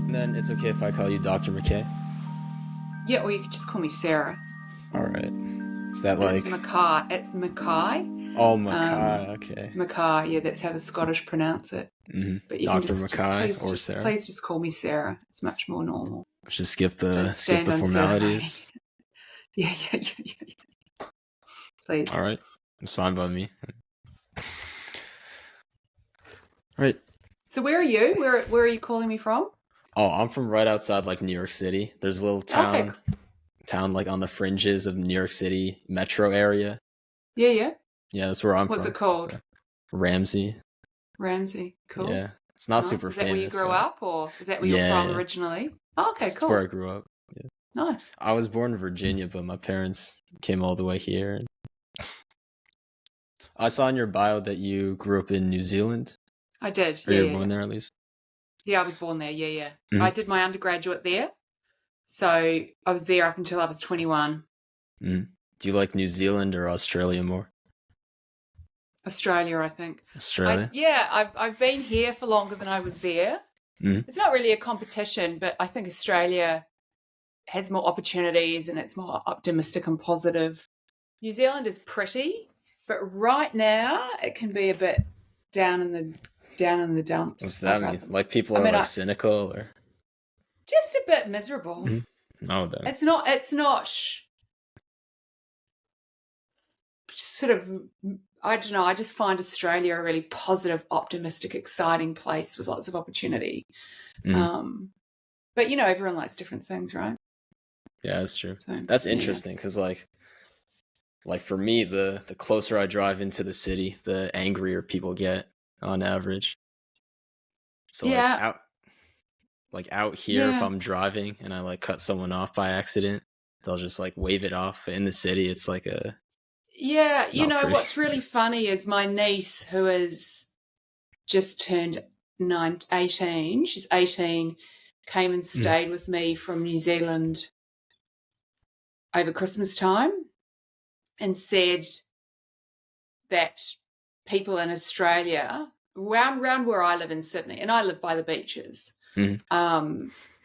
And then it's okay if I call you Dr. McKay? Yeah, or you could just call me Sarah. All right. Is that And like... it's Mackay. It's Mackay. Oh, Mackay, okay. Mackay, yeah, that's how the Scottish pronounce it. Mm-hmm. But you Dr. can just Mackay please or Sarah? please just call me Sarah. It's much more normal. Just skip Don't the stand on formalities. Yeah. Please. All right. It's fine by me. All right. So where are you? Where are you calling me from? Oh, I'm from right outside like New York City. There's a little town like on the fringes of New York City metro area. Yeah. Yeah, that's where I'm from. What's it called? So, Ramsey. Cool. Yeah. It's not nice. super famous. Is that where you grew up, or is that where you're from originally? Oh, okay, That's cool. where I grew up. Yeah. Nice. I was born in Virginia, but my parents came all the way here. I saw in your bio that you grew up in New Zealand. I did. Or you were born there at least? Yeah, I was born there. Yeah. Mm-hmm. I did my undergraduate there. So I was there up until I was 21. Mm-hmm. Do you like New Zealand or Australia more? Australia, I think. Australia? I've been here for longer than I was there. Mm-hmm. It's not really a competition, but I think Australia has more opportunities and it's more optimistic and positive. New Zealand is pretty, but right now it can be a bit down in the dumps. What's that mean? Like people are cynical or just a bit miserable. Mm-hmm. No, then it's not sort of, I don't know, I just find Australia a really positive, optimistic, exciting place with lots of opportunity. Mm-hmm. But everyone likes different things, right? Yeah, that's true. So, that's interesting because like for me, the closer I drive into the city, the angrier people get on average. So out here, if I'm driving and I like cut someone off by accident, they'll just like wave it off. In the city, it's like a what's really funny is my niece, who has just turned 18. She's 18. Came and stayed with me from New Zealand over Christmas time, and said that people in Australia, around where I live in Sydney, and I live by the beaches,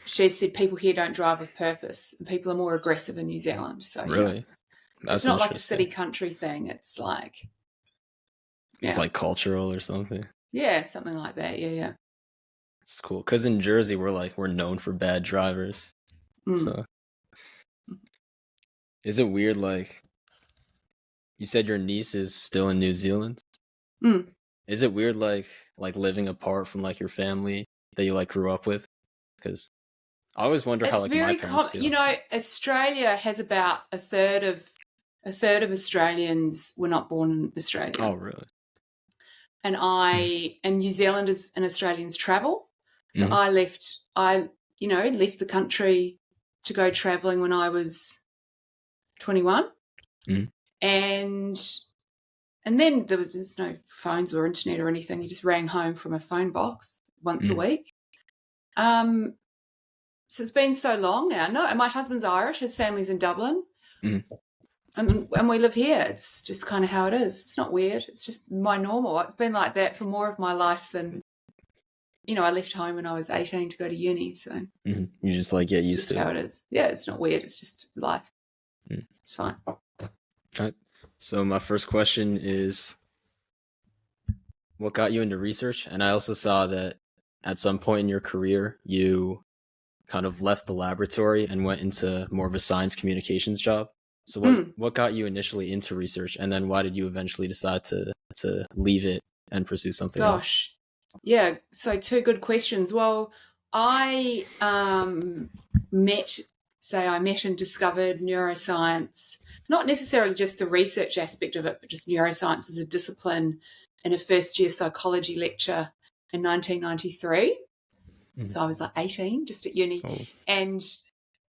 she said people here don't drive with purpose and people are more aggressive in New Zealand. So really? It's not like a city country thing. It's like it's like cultural or something. Yeah, something like that. Yeah. It's cool because in Jersey we're known for bad drivers. So is it weird? Like you said, your niece is still in New Zealand. Is it weird, like living apart from like your family that you like grew up with? Because I always wonder how like my parents feel. Australia has about a third of Australians were not born in Australia. Oh, really? And New Zealanders and Australians travel. So I left the country to go traveling when I was 21. And then there's no phones or internet or anything. You just rang home from a phone box once a week. So it's been so long now. No, and my husband's Irish. His family's in Dublin. And we live here. It's just kind of how it is. It's not weird. It's just my normal. It's been like that for more of my life than, I left home when I was 18 to go to uni. So you just like get used to it. How it is. Yeah, it's not weird. It's just life. It's fine. All right. So my first question is, what got you into research? And I also saw that at some point in your career, you kind of left the laboratory and went into more of a science communications job. So what got you initially into research, and then why did you eventually decide to leave it and pursue something else? Yeah. So 2 good questions. Well, I met and discovered neuroscience, not necessarily just the research aspect of it, but just neuroscience as a discipline in a first-year psychology lecture in 1993. So I was like 18, just at uni. And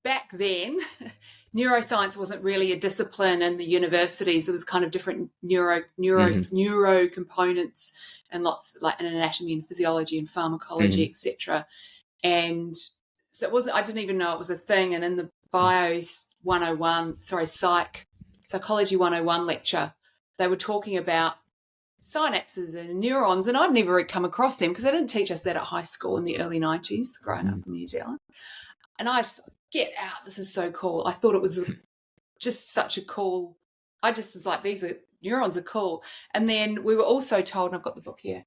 back then, neuroscience wasn't really a discipline in the universities. There was kind of different neuro components and lots like in anatomy and physiology and pharmacology, etc. And so it wasn't, I didn't even know it was a thing. And in the psychology 101 lecture, they were talking about synapses and neurons, and I'd never come across them because they didn't teach us that at high school in the early 90s growing up in New Zealand. And I just thought, get out, this is so cool. I thought it was just such a cool, I just was like, neurons are cool. And then we were also told, and I've got the book here,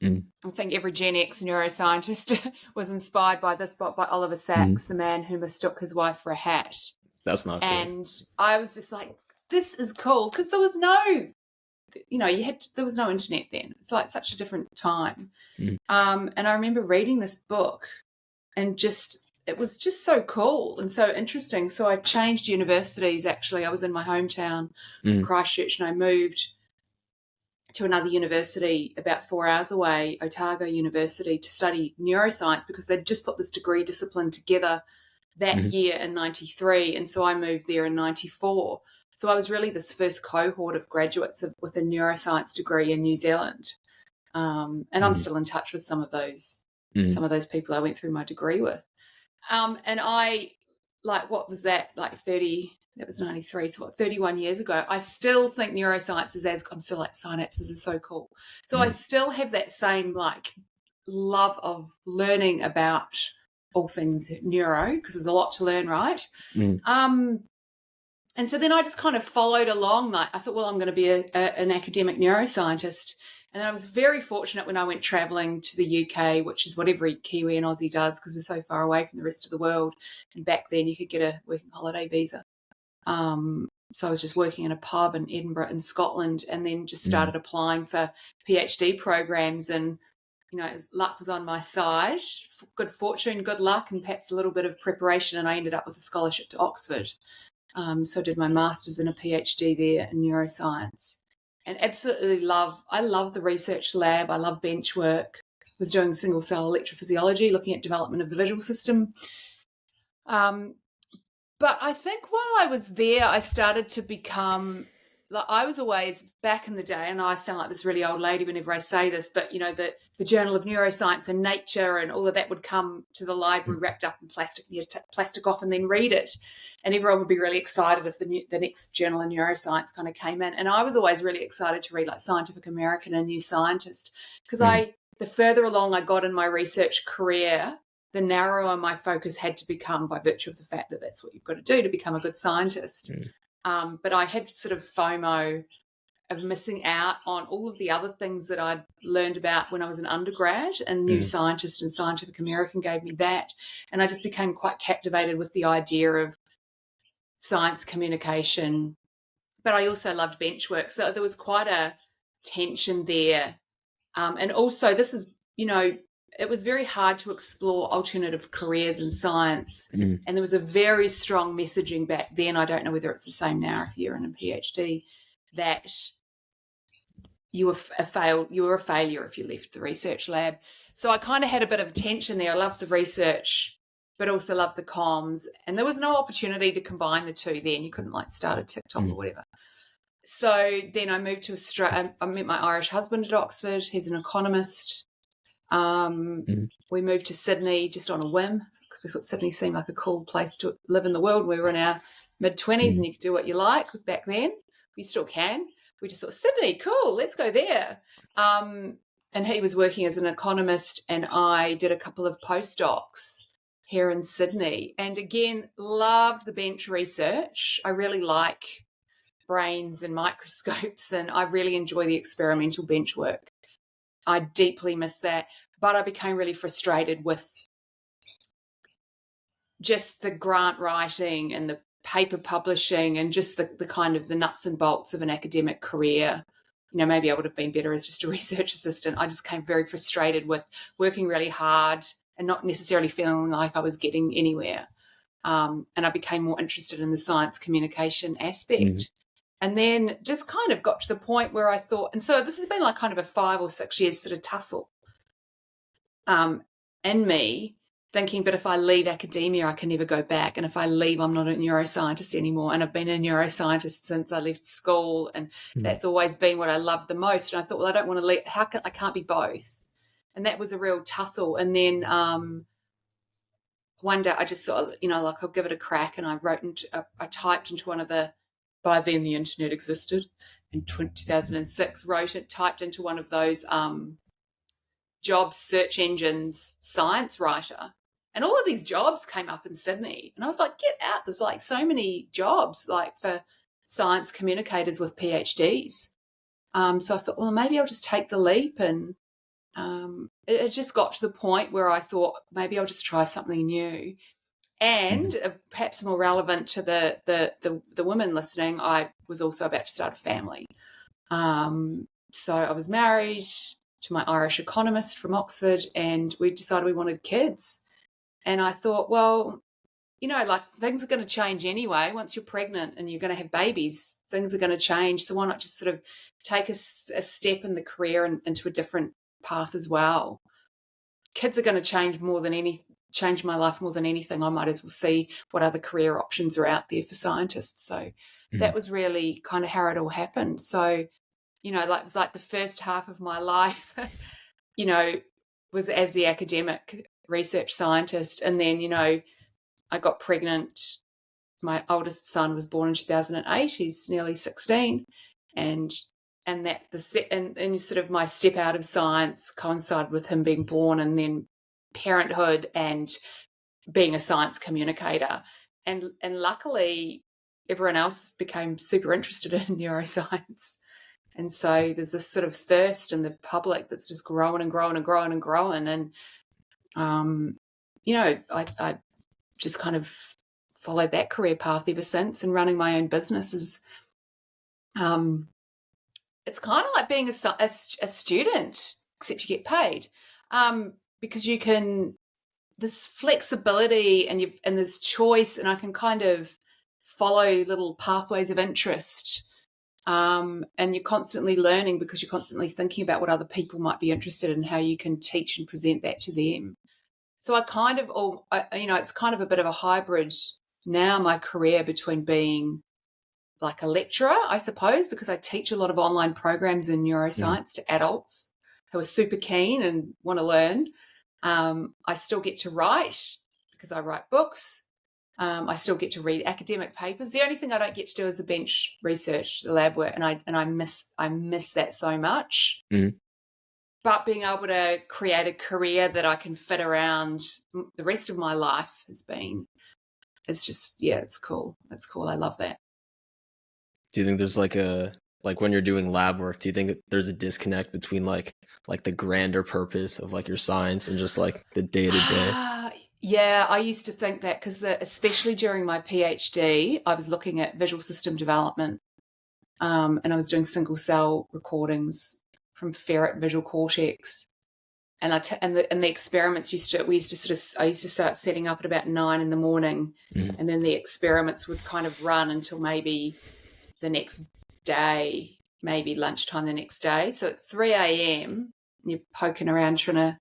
I think every Gen X neuroscientist was inspired by this book by Oliver Sacks, The Man Who Mistook His Wife for a Hat. That's not cool. And I was just like, this is cool, because there was no, there was no internet then. It's like such a different time. And I remember reading this book and it was just so cool and so interesting. So I changed universities, actually. I was in my hometown of Christchurch, and I moved to another university about 4 hours away, Otago University, to study neuroscience, because they'd just put this degree discipline together that year in 93. And so I moved there in 94. So I was really this first cohort of graduates with a neuroscience degree in New Zealand. And I'm still in touch with some of those people I went through my degree with. And I, what was that, 30, that was 93, so 31 years ago, I still think neuroscience I'm still like, synapses are so cool. So I still have that same, love of learning about all things neuro, because there's a lot to learn, right? And so then I just kind of followed along. I thought, well, I'm going to be an academic neuroscientist. And then I was very fortunate when I went travelling to the UK, which is what every Kiwi and Aussie does, because we're so far away from the rest of the world. And back then you could get a working holiday visa. So I was just working in a pub in Edinburgh in Scotland, and then just started applying for PhD programs. And, luck was on my side, good fortune, good luck, and perhaps a little bit of preparation. And I ended up with a scholarship to Oxford. So I did my master's and a PhD there in neuroscience, and absolutely I love the research lab. I love bench work. I was doing single cell electrophysiology, looking at development of the visual system. But I think while I was there, I started to become, I was always, back in the day, and I sound like this really old lady whenever I say this, but, the Journal of Neuroscience and Nature and all of that would come to the library wrapped up in plastic. You had to take plastic off and then read it. And everyone would be really excited if the next Journal of Neuroscience kind of came in. And I was always really excited to read Scientific American and New Scientist, because the further along I got in my research career, the narrower my focus had to become, by virtue of the fact that that's what you've got to do to become a good scientist. But I had sort of FOMO of missing out on all of the other things that I'd learned about when I was an undergrad, and New Scientist and Scientific American gave me that. And I just became quite captivated with the idea of science communication. But I also loved bench work. So there was quite a tension there. And also this is, it was very hard to explore alternative careers in science. And there was a very strong messaging back then. I don't know whether it's the same now if you're in a PhD, that you were a failure if you left the research lab. So I kind of had a bit of a tension there. I loved the research, but also loved the comms. And there was no opportunity to combine the two then. You couldn't start a TikTok or whatever. So then I moved to Australia. I met my Irish husband at Oxford. He's an economist. We moved to Sydney just on a whim, because we thought Sydney seemed like a cool place to live in the world. We were in our mid-20s and you could do what you like back then. We still can. We just thought, Sydney, cool, let's go there. And he was working as an economist, and I did a couple of postdocs here in Sydney. And again, loved the bench research. I really like brains and microscopes, and I really enjoy the experimental bench work. I deeply miss that. But I became really frustrated with just the grant writing and the paper publishing and just the kind of the nuts and bolts of an academic career. Maybe I would have been better as just a research assistant. I just became very frustrated with working really hard and not necessarily feeling like I was getting anywhere. And I became more interested in the science communication aspect. And then just kind of got to the point where I thought, and so this has been kind of a 5 or 6 years sort of tussle in me, thinking, but if I leave academia, I can never go back. And if I leave, I'm not a neuroscientist anymore. And I've been a neuroscientist since I left school. And that's always been what I loved the most. And I thought, well, I don't want to leave. I can't be both. And that was a real tussle. And then one day I just thought, I'll give it a crack. And I typed into one of by then the internet existed. in 2006, typed into one of those job search engines, science writer. And all of these jobs came up in Sydney. And I was like, get out. There's like so many jobs like for science communicators with PhDs. So I thought, well, maybe I'll just take the leap. And it just got to the point where I thought maybe I'll just try something new. And perhaps more relevant to the women listening, I was also about to start a family. So I was married to my Irish economist from Oxford, and we decided we wanted kids. And I thought, well, like things are going to change anyway. Once you're pregnant and you're going to have babies, things are going to change. So why not just sort of take a step in the career and into a different path as well? Kids are going to change my life more than anything. I might as well see what other career options are out there for scientists. So that was really kind of how it all happened. So, it was like the first half of my life, was as the academic research scientist. And then, I got pregnant. My oldest son was born in 2008. He's nearly 16. And sort of my step out of science coincided with him being born, and then Parenthood and being a science communicator. And luckily, everyone else became super interested in neuroscience. And so there's this sort of thirst in the public that's just growing and growing and growing and growing. And, I just kind of followed that career path ever since, and running my own business is, it's kind of like being a student, except you get paid, because you can, this flexibility and there's choice, and I can kind of follow little pathways of interest. And you're constantly learning because you're constantly thinking about what other people might be interested in, how you can teach and present that to them. So I kind of, it's kind of a bit of a hybrid now, my career, between being like a lecturer, I suppose, because I teach a lot of online programs in neuroscience to adults who are super keen and want to learn. I still get to write because I write books. I still get to read academic papers. The only thing I don't get to do is the bench research, the lab work, and I miss that so much. But being able to create a career that I can fit around the rest of my life it's cool. It's cool. I love that. Do you think there's like when you're doing lab work, do you think there's a disconnect between like the grander purpose of like your science and just like the day to day? Yeah, I used to think that, because especially during my PhD, I was looking at visual system development, and I was doing single cell recordings from ferret visual cortex, and the experiments I used to start setting up at about 9 a.m, and then the experiments would kind of run until maybe the next day, maybe lunchtime the next day. So at 3 a.m, you're poking around trying to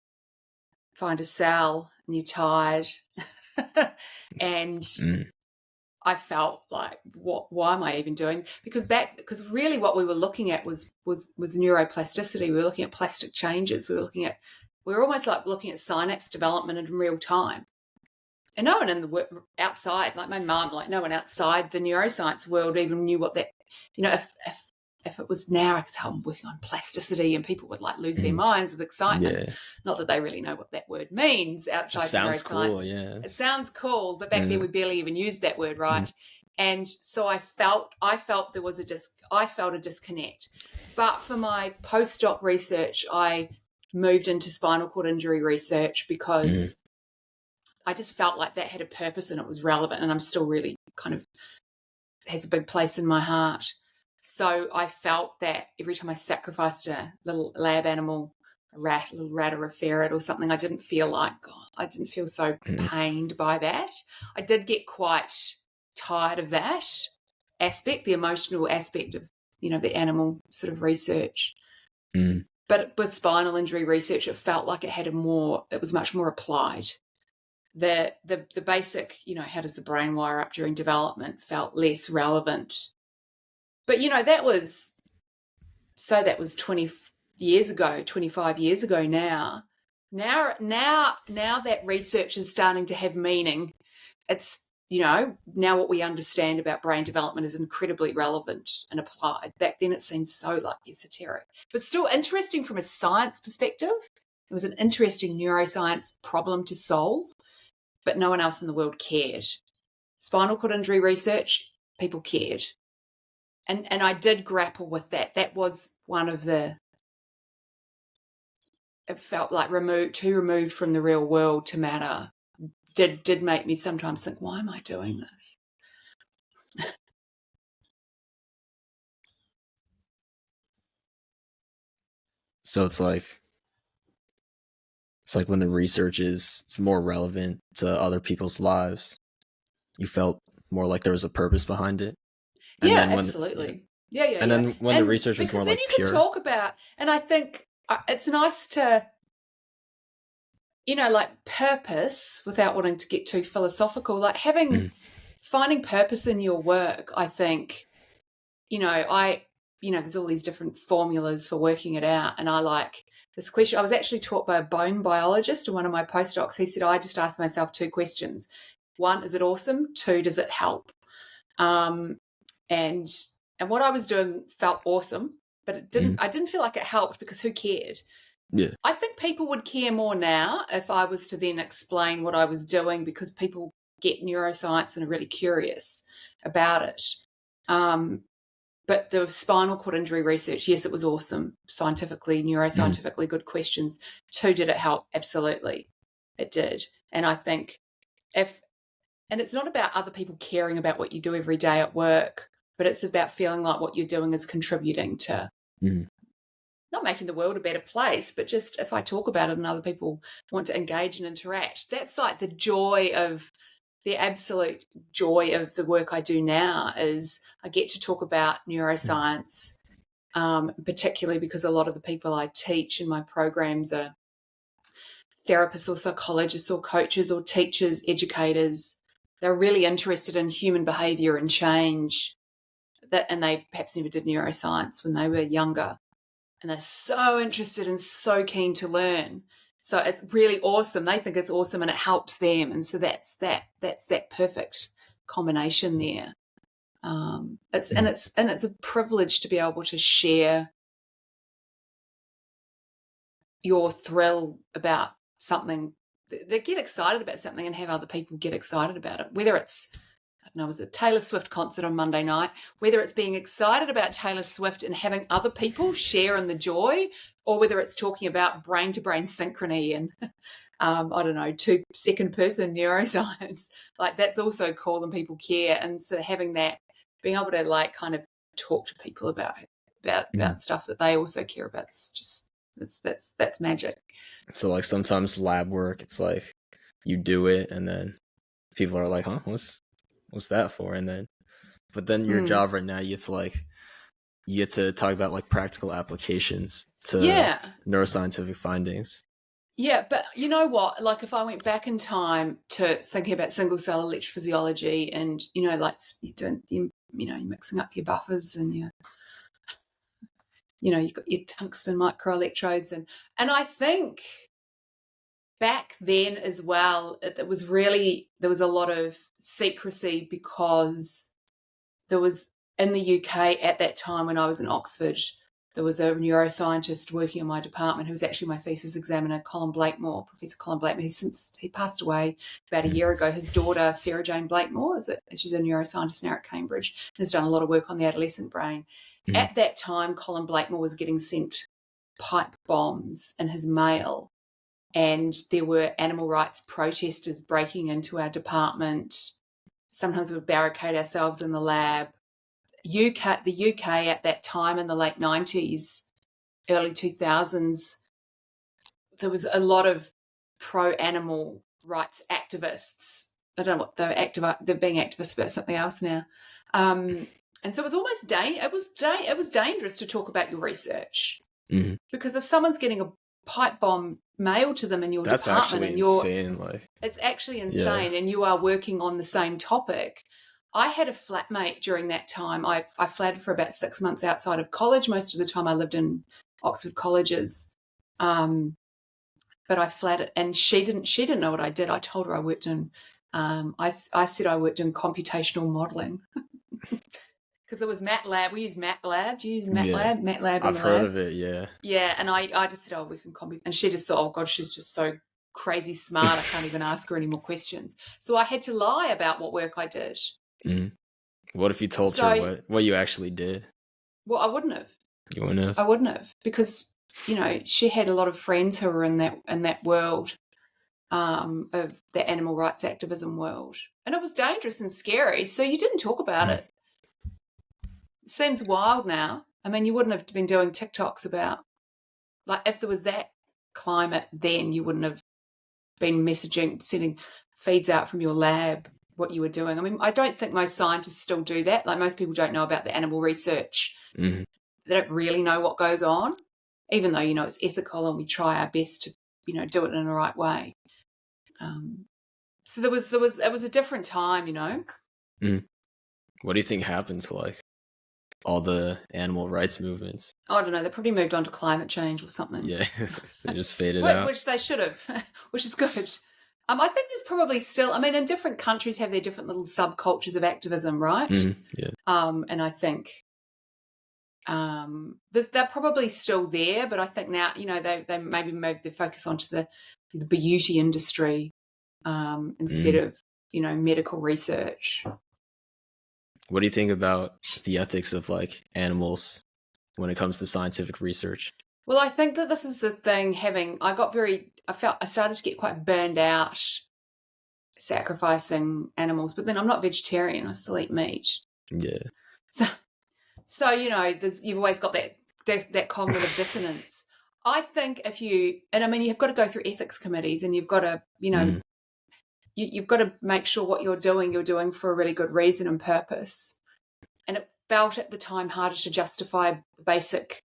find a cell, and you're tired. And I felt like, why am I even doing? Because really what we were looking at was neuroplasticity. We were looking at plastic changes. We were almost like looking at synapse development in real time. And no one outside, like my mum, like no one outside the neuroscience world even knew what that, if it was now, because I'm working on plasticity, and people would like lose their minds with excitement. Yeah. Not that they really know what that word means outside neuroscience. Cool, yeah. It sounds cool, but back then we barely even used that word, right? And so I felt there was a disconnect. But for my postdoc research, I moved into spinal cord injury research because I just felt like that had a purpose and it was relevant, and I'm still really kind of has a big place in my heart. So I felt that every time I sacrificed a little lab animal, a little rat or a ferret or something, I didn't feel so pained by that. I did get quite tired of that aspect, the emotional aspect of, the animal sort of research. But with spinal injury research, it felt like it was much more applied. The basic, how does the brain wire up during development, felt less relevant. But, that was 20 years ago, 25 years ago now. Now that research is starting to have meaning, it's now what we understand about brain development is incredibly relevant and applied. Back then it seemed so like esoteric, but still interesting from a science perspective. It was an interesting neuroscience problem to solve, but no one else in the world cared. Spinal cord injury research, people cared. And I did grapple with that. That was one of it felt like too removed from the real world to matter. Did make me sometimes think, why am I doing this? So it's like when the research it's more relevant to other people's lives, you felt more like there was a purpose behind it. And yeah, absolutely. Yeah. And then when the research was more like pure. Because then you can talk about, and I think it's nice to, like purpose without wanting to get too philosophical, like finding purpose in your work. I think, there's all these different formulas for working it out. And I like this question. I was actually taught by a bone biologist in one of my postdocs. He said, I just asked myself 2 questions. 1, is it awesome? 2, does it help? And what I was doing felt awesome, but it didn't. I didn't feel like it helped because who cared? Yeah. I think people would care more now if I was to then explain what I was doing, because people get neuroscience and are really curious about it. But the spinal cord injury research, yes, it was awesome. Scientifically, neuroscientifically good questions. 2, did it help? Absolutely, it did. And I think and it's not about other people caring about what you do every day at work, but it's about feeling like what you're doing is contributing to not making the world a better place, but just if I talk about it and other people want to engage and interact, that's like the absolute joy of the work I do now is I get to talk about neuroscience, particularly because a lot of the people I teach in my programs are therapists or psychologists or coaches or teachers, educators. They're really interested in human behavior and change, and they perhaps never did neuroscience when they were younger. And they're so interested and so keen to learn. So it's really awesome. They think it's awesome and it helps them. And so that's that perfect combination there. It's a privilege to be able to share your thrill about something. They get excited about something and have other people get excited about it. Whether it's, I don't know, it was a Taylor Swift concert on Monday night, whether it's being excited about Taylor Swift and having other people share in the joy, or whether it's talking about brain-to-brain synchrony and, I don't know, 2-second person neuroscience. Like that's also cool and people care. And so having that, being able to like kind of talk to people about stuff that they also care about, that's magic. So like sometimes lab work, it's like you do it and then people are like, huh, what's that for? But then your job right now, you get to talk about like practical applications to neuroscientific findings. Yeah, but you know what? Like if I went back in time to thinking about single cell electrophysiology and, like you're mixing up your buffers and you've got your tungsten microelectrodes and I think back then as well, there was a lot of secrecy because there was in the UK at that time when I was in Oxford, there was a neuroscientist working in my department who was actually my thesis examiner, Professor Colin Blakemore. He passed away about a year ago. His daughter, Sarah Jane Blakemore, she's a neuroscientist now at Cambridge and has done a lot of work on the adolescent brain. At that time, Colin Blakemore was getting sent pipe bombs in his mail, and there were animal rights protesters breaking into our department. Sometimes we would barricade ourselves in the lab. The UK at that time in the late 90s, early 2000s, there was a lot of pro-animal rights activists. I don't know what they're being activists about something else now. And so it was almost it was dangerous to talk about your research because if someone's getting a pipe bomb mailed to them in your department and it's actually insane and you are working on the same topic. I had a flatmate during that time. I flatted for about 6 months outside of college. Most of the time I lived in Oxford colleges. But I flatted and she didn't know what I did. I told her I worked in I said I worked in computational modeling because there was MATLAB. We use MATLAB. Do you use MATLAB? Yeah. MATLAB in I've the heard lab? of it, yeah. Yeah, and I just said, we can compute. And she just thought, oh, God, she's just so crazy smart. I can't even ask her any more questions. So I had to lie about what work I did. Mm. What if you told her what you actually did? Well, I wouldn't have. You wouldn't have? I wouldn't have, because, she had a lot of friends who were in that world, of the animal rights activism world. And it was dangerous and scary, so you didn't talk about it. It seems wild now. I mean, you wouldn't have been doing TikToks about, like, if there was that climate then, you wouldn't have been messaging, sending feeds out from your lab what you were doing. I mean, I don't think most scientists still do that. Like, most people don't know about the animal research. Mm-hmm. They don't really know what goes on, even though, it's ethical and we try our best to, do it in the right way. So it was a different time, Mm. What do you think happened to, like, all the animal rights movements? I don't know. They probably moved on to climate change or something. Yeah, they just faded out. Which they should have, which is good. I think there's probably still, in different countries have their different little subcultures of activism, right? Mm-hmm. Yeah. And I think they're probably still there, but I think now, they maybe moved their focus onto the beauty industry instead of, medical research. What do you think about the ethics of, like, animals when it comes to scientific research? Well, I think that this is the thing. I started to get quite burned out sacrificing animals, but then I'm not vegetarian. I still eat meat. Yeah. So you've always got that cognitive dissonance. I think you've got to go through ethics committees, and you've got to, you've got to make sure what you're doing for a really good reason and purpose. And it felt at the time harder to justify the basic,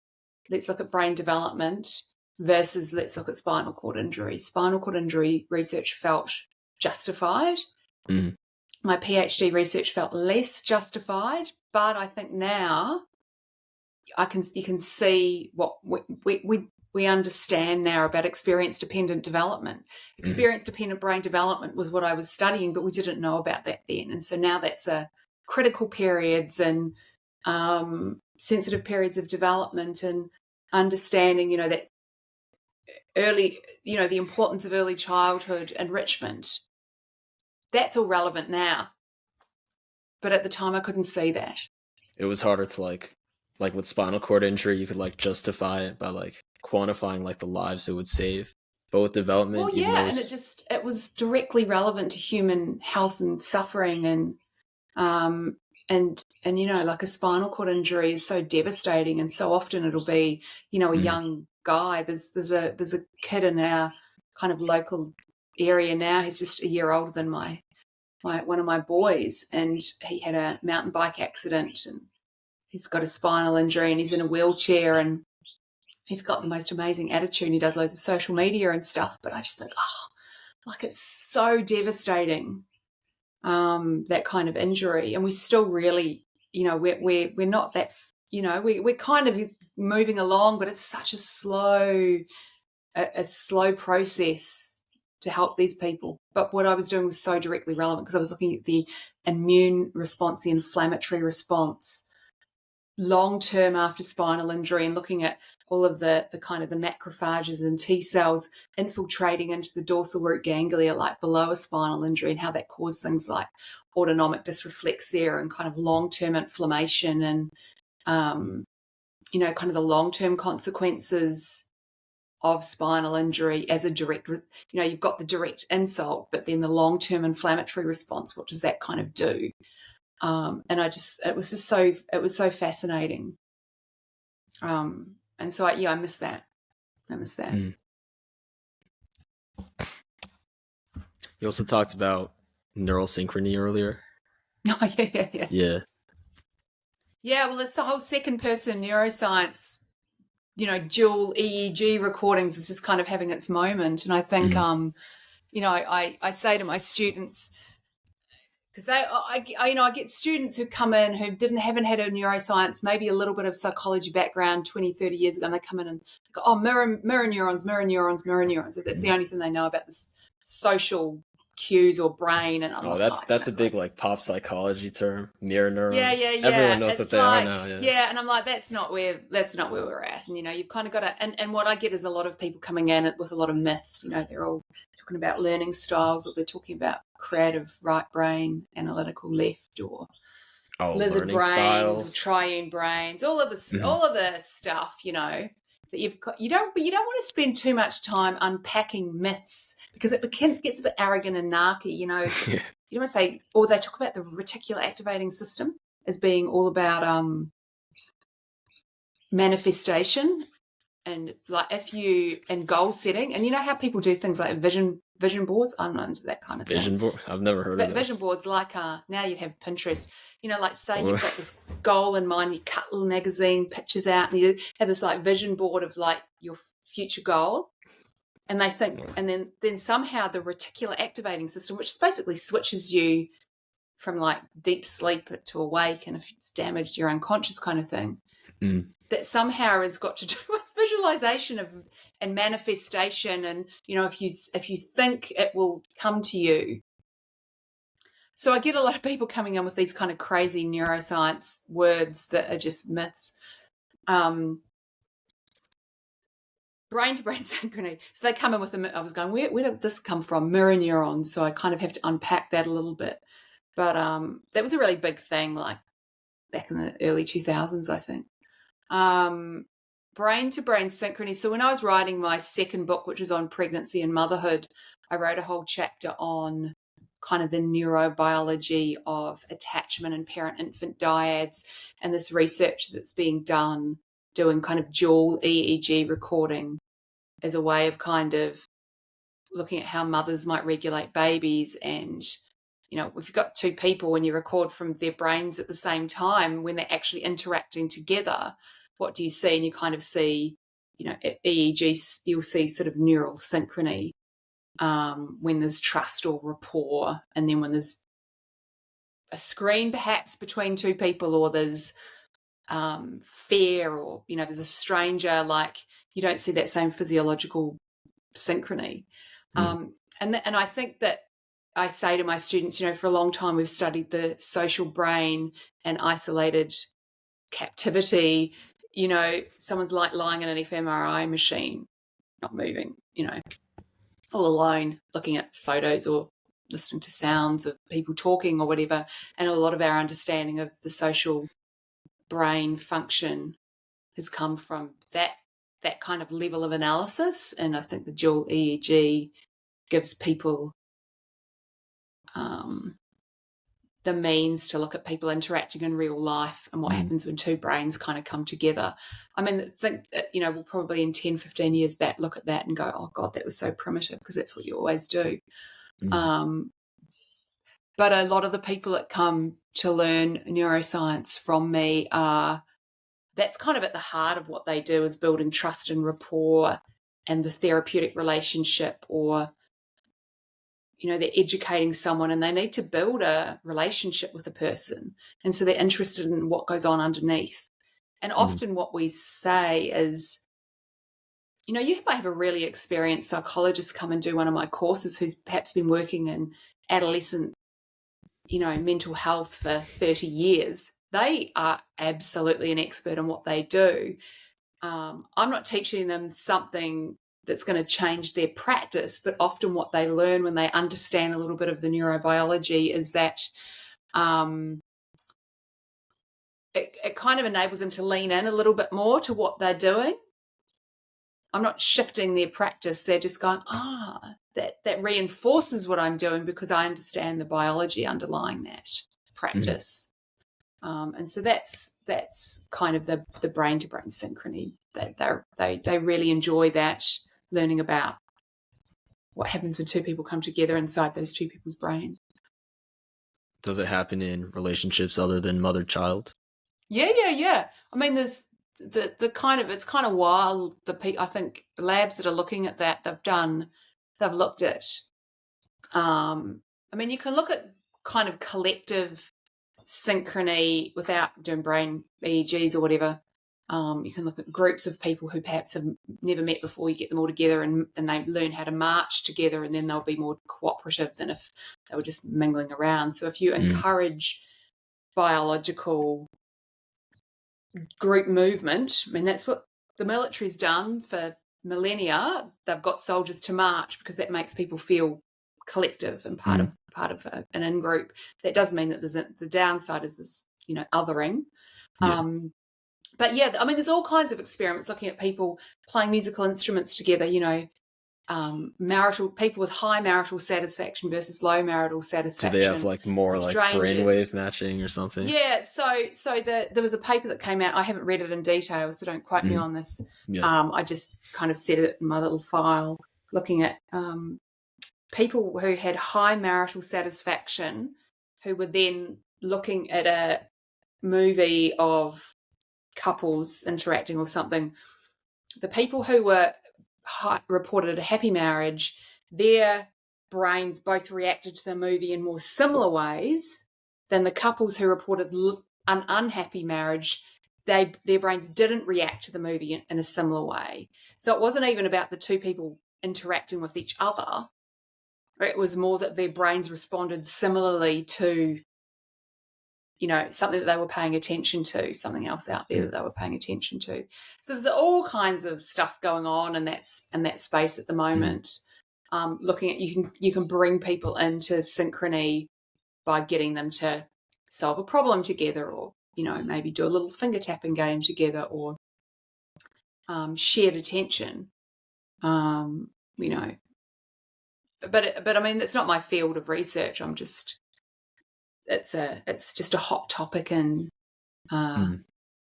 let's look at brain development versus let's look at spinal cord injury. Spinal cord injury research felt justified. Mm. My PhD research felt less justified, but I think now you can see what we understand now about experience-dependent development. Experience-dependent brain development was what I was studying, but we didn't know about that then. And so now that's critical periods and sensitive periods of development, and understanding, that early, the importance of early childhood enrichment. That's all relevant now. But at the time I couldn't see that. It was harder to like with spinal cord injury, you could like justify it by like quantifying like the lives it would save. But with development, well, yeah, and it was directly relevant to human health and suffering, and like a spinal cord injury is so devastating, and so often it'll be, a young guy. There's a kid in our kind of local area now. He's just a year older than one of my boys, and he had a mountain bike accident, and he's got a spinal injury, and he's in a wheelchair, and he's got the most amazing attitude, and he does loads of social media and stuff. But I just think, it's so devastating, that kind of injury. And we still really, we're not that, we're kind of moving along, but it's such a slow process to help these people. But what I was doing was so directly relevant, because I was looking at the immune response, the inflammatory response, long-term after spinal injury, and looking at all of the kind of the macrophages and T cells infiltrating into the dorsal root ganglia, like below a spinal injury, and how that caused things like autonomic dysreflexia and kind of long-term inflammation, and, kind of the long-term consequences of spinal injury as a direct, you've got the direct insult, but then the long-term inflammatory response, what does that kind of do? And it was so fascinating. And so I miss that. You also talked about neural synchrony earlier. Oh, yeah. Yeah. Yeah, well, it's the whole second-person neuroscience, dual EEG recordings is just kind of having its moment. And I think, I say to my students, because I get students who come in who haven't had a neuroscience, maybe a little bit of psychology background 20, 30 years ago, and they come in and go, mirror neurons. That's the only thing they know about this social cues or brain, and I'm like, that's a big like pop psychology term, mirror neurons. Yeah. Everyone knows it's what they are now. And I'm like, that's not where we're at. And you've kind of got to, and what I get is a lot of people coming in with a lot of myths. They're all talking about learning styles, or they're talking about creative right brain, analytical left, or lizard brains styles, or triune brains, all of the stuff, that you don't want to spend too much time unpacking myths, because it gets a bit arrogant and narky. You don't want to say, or they talk about the reticular activating system as being all about manifestation, and and goal setting, and how people do things like vision boards. I'm not into that kind of vision board. I've never heard of that. Vision boards, like now you'd have Pinterest. Like say you've got this goal in mind, you cut little magazine pictures out, and you have this like vision board of like your future goal. And they think, and then somehow the reticular activating system, which basically switches you from like deep sleep to awake, and if it's damaged, you're unconscious kind of thing. That somehow has got to do with visualization and manifestation, and if you think it will come to you. So I get a lot of people coming in with these kind of crazy neuroscience words that are just myths. Brain-to-brain synchrony. So they come in with I was going, where did this come from? Mirror neurons. So I kind of have to unpack that a little bit. But that was a really big thing, like back in the early 2000s, I think. Brain-to-brain synchrony. So when I was writing my second book, which is on pregnancy and motherhood, I wrote a whole chapter on kind of the neurobiology of attachment and parent-infant dyads, and this research that's being done doing kind of dual EEG recording as a way of kind of looking at how mothers might regulate babies. And, if you've got two people and you record from their brains at the same time, when they're actually interacting together, what do you see? And you kind of see, EEG, you'll see sort of neural synchrony when there's trust or rapport, and then when there's a screen perhaps between two people, or there's fear, or there's a stranger, like you don't see that same physiological synchrony. And I think that I say to my students, for a long time we've studied the social brain and isolated captivity. Someone's like lying in an fMRI machine, not moving, all alone, looking at photos or listening to sounds of people talking or whatever. And a lot of our understanding of the social brain function has come from that kind of level of analysis. And I think the dual EEG gives people the means to look at people interacting in real life and what happens when two brains kind of come together. I mean, think that, we'll probably in 10, 15 years back look at that and go, oh God, that was so primitive, because that's what you always do. But a lot of the people that come to learn neuroscience from me that's kind of at the heart of what they do, is building trust and rapport and the therapeutic relationship, or they're educating someone and they need to build a relationship with a person. And so they're interested in what goes on underneath. And often what we say is, you might have a really experienced psychologist come and do one of my courses who's perhaps been working in adolescent, mental health for 30 years. They are absolutely an expert in what they do. I'm not teaching them something that's going to change their practice, but often what they learn when they understand a little bit of the neurobiology is that it kind of enables them to lean in a little bit more to what they're doing. I'm not shifting their practice. They're just going, that reinforces what I'm doing, because I understand the biology underlying that practice. And so that's kind of the brain-to-brain synchrony. They really enjoy that, learning about what happens when two people come together inside those two people's brains. Does it happen in relationships other than mother-child? Yeah. I mean, there's the kind of, it's kind of wild. I think labs that are looking at that, they've looked at. I mean, you can look at kind of collective synchrony without doing brain EEGs or whatever. You can look at groups of people who perhaps have never met before. You get them all together and they learn how to march together, and then they'll be more cooperative than if they were just mingling around. So if you encourage biological group movement, I mean, that's what the military's done for millennia. They've got soldiers to march because that makes people feel collective and part of an in-group. That does mean that the downside is this, othering. But yeah, I mean, there's all kinds of experiments looking at people playing musical instruments together, people with high marital satisfaction versus low marital satisfaction. Do they have like more brainwave matching or something? Yeah. So there was a paper that came out. I haven't read it in detail, so don't quote me on this. Yeah. I just kind of said it in my little file, looking at people who had high marital satisfaction, who were then looking at a movie of couples interacting or something. The people who were reported a happy marriage, their brains both reacted to the movie in more similar ways than the couples who reported an unhappy marriage. Their brains didn't react to the movie in a similar way. So it wasn't even about the two people interacting with each other. It was more that their brains responded similarly to something that they were paying attention to, something else out there that they were paying attention to. So there's all kinds of stuff going on in that space at the moment. Looking at you can bring people into synchrony by getting them to solve a problem together, or maybe do a little finger tapping game together, or shared attention. But I mean, it's not my field of research. It's just a hot topic in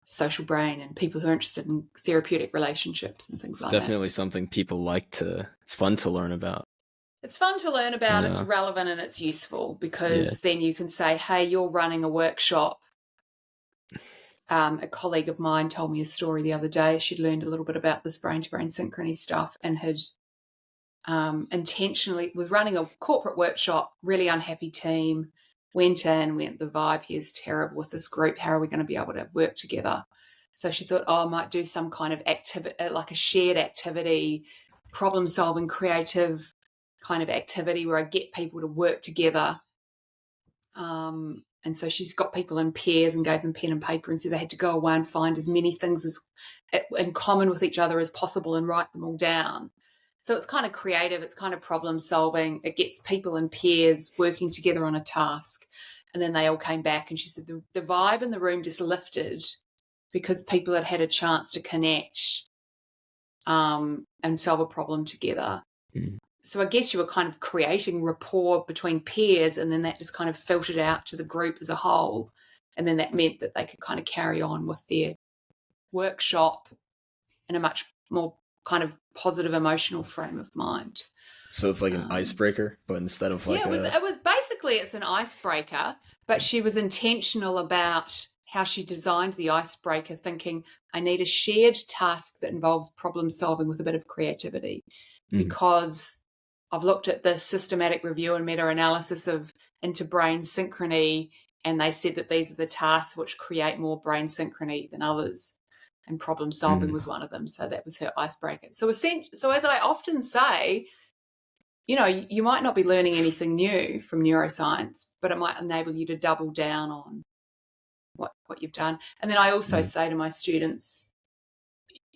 social brain and people who are interested in therapeutic relationships and things like that. It's definitely something people it's fun to learn about. It's fun to learn about. It's relevant and it's useful because then you can say, hey, you're running a workshop. A colleague of mine told me a story the other day. She'd learned a little bit about this brain-to-brain synchrony stuff and had intentionally was running a corporate workshop, really unhappy team, went, the vibe here is terrible with this group. How are we going to be able to work together? So she thought, I might do some kind of activity, like a shared activity, problem-solving, creative kind of activity where I get people to work together. And so she's got people in pairs and gave them pen and paper and said they had to go away and find as many things as in common with each other as possible and write them all down. So it's kind of creative, it's kind of problem solving. It gets people in pairs working together on a task. And then they all came back and she said the vibe in the room just lifted because people had had a chance to connect and solve a problem together. So I guess you were kind of creating rapport between peers, and then that just kind of filtered out to the group as a whole. And then that meant that they could kind of carry on with their workshop in a much more kind of positive emotional frame of mind. So it's like an icebreaker, but instead of like it was basically it's an icebreaker, but she was intentional about how she designed the icebreaker, thinking I need a shared task that involves problem solving with a bit of creativity, because I've looked at the systematic review and meta-analysis of interbrain synchrony, and they said that these are the tasks which create more brain synchrony than others. And problem solving was one of them. So that was her icebreaker. So as I often say, you might not be learning anything new from neuroscience, but it might enable you to double down on what you've done. And then I also say to my students,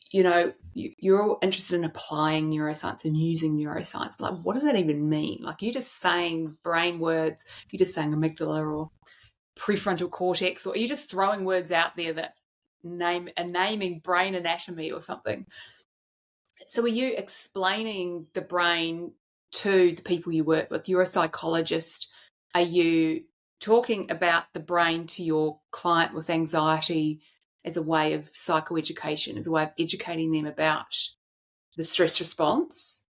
you're all interested in applying neuroscience and using neuroscience, but like, what does that even mean? Like, you're just saying brain words, you're just saying amygdala or prefrontal cortex, or you're just throwing words out there that naming brain anatomy or something. So are you explaining the brain to the people you work with? You're a psychologist. Are you talking about the brain to your client with anxiety as a way of psychoeducation, as a way of educating them about the stress response?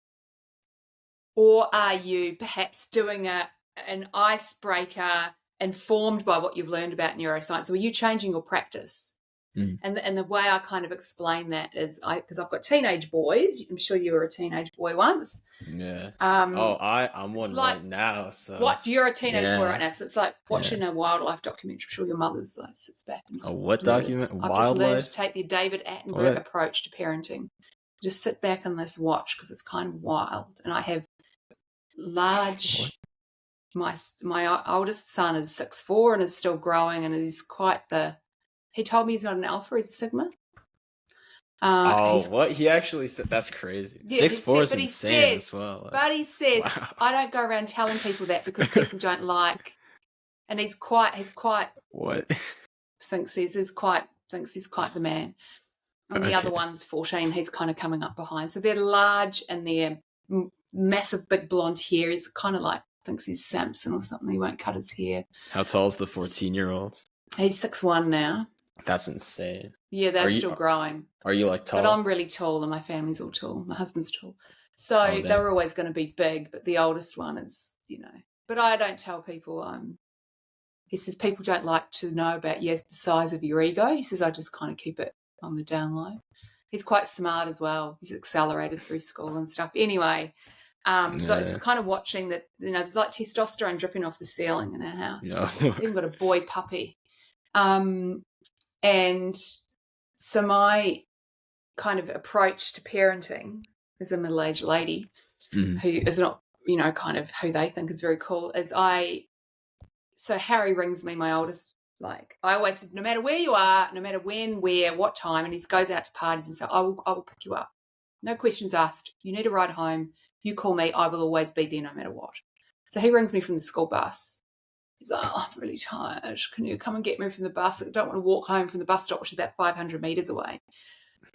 Or are you perhaps doing an icebreaker informed by what you've learned about neuroscience? Or are you changing your practice? And the way I kind of explain that is because I've got teenage boys. I'm sure you were a teenage boy once. Yeah. I'm one like, right now. So what? You're a teenage boy right now. So it's like watching a wildlife documentary. I'm sure your mother's like sits back and what document? I've just learned to take the David Attenborough approach to parenting. Just sit back and let's watch because it's kind of wild. And I have large. My oldest son is 6'4" and is still growing, and he's quite the. He told me he's not an alpha; he's a sigma. What he actually said? That's crazy. Yeah, 6'4" is insane as well. But he says, wow. I don't go around telling people that because people don't like. And he's quite. What? Thinks he's quite the man. And the other one's 14. He's kind of coming up behind. So they're large and they're massive, big blonde hair. He's kind of like. Thinks he's Samson or something. He won't cut his hair. How tall is the 14-year-old? He's 6'1" now. That's insane. Yeah, they're still growing. Are you like tall? But I'm really tall and my family's all tall. My husband's tall. So they're always going to be big, but the oldest one is, But I don't tell people. He says people don't like to know about the size of your ego. He says I just kind of keep it on the down low. He's quite smart as well. He's accelerated through school and stuff. Anyway. So it's kind of watching that, there's like testosterone dripping off the ceiling in our house. Yeah. We've even got a boy puppy. And so my kind of approach to parenting as a middle-aged lady who is not, kind of who they think is very cool is so Harry rings me, my oldest, like I always said, no matter where you are, no matter when, where, what time, and he goes out to parties and so I will pick you up. No questions asked. You need a ride home. You call me, I will always be there no matter what. So he rings me from the school bus. He's like, I'm really tired. Can you come and get me from the bus? I don't want to walk home from the bus stop, which is about 500 metres away.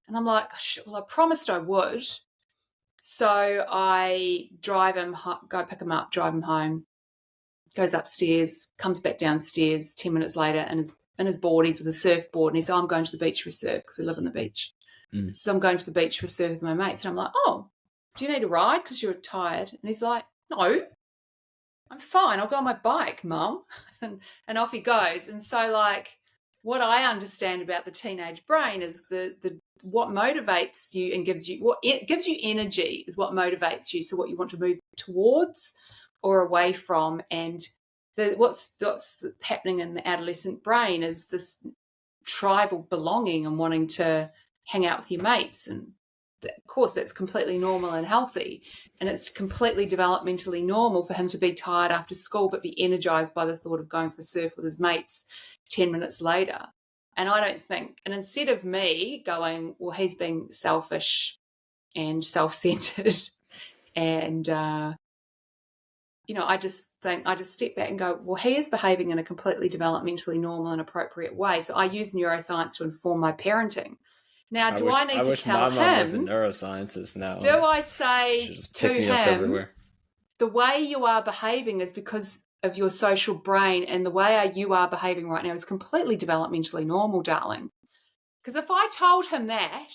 And I'm like, well, I promised I would. So I drive him, go pick him up, drive him home, goes upstairs, comes back downstairs 10 minutes later and is in his boardies with a surfboard. And he says, I'm going to the beach for a surf because we live on the beach. So I'm going to the beach for a surf with my mates. And I'm like, oh, do you need a ride because you're tired? And he's like, no, I'm fine. I'll go on my bike, Mum. And off he goes. And so, like, what I understand about the teenage brain is the what motivates you and gives you energy is what motivates you. So what you want to move towards or away from. And what's happening in the adolescent brain is this tribal belonging and wanting to hang out with your mates, and of course that's completely normal and healthy, and it's completely developmentally normal for him to be tired after school but be energized by the thought of going for a surf with his mates 10 minutes later. And I don't think, and instead of me going, well, he's being selfish and self-centered and I just step back and go, well, he is behaving in a completely developmentally normal and appropriate way. So I use neuroscience to inform my parenting. Now, I need to tell him? I wish my mom was a neuroscientist now. Do I say to him, the way you are behaving is because of your social brain, and the way you are behaving right now is completely developmentally normal, darling? Because if I told him that,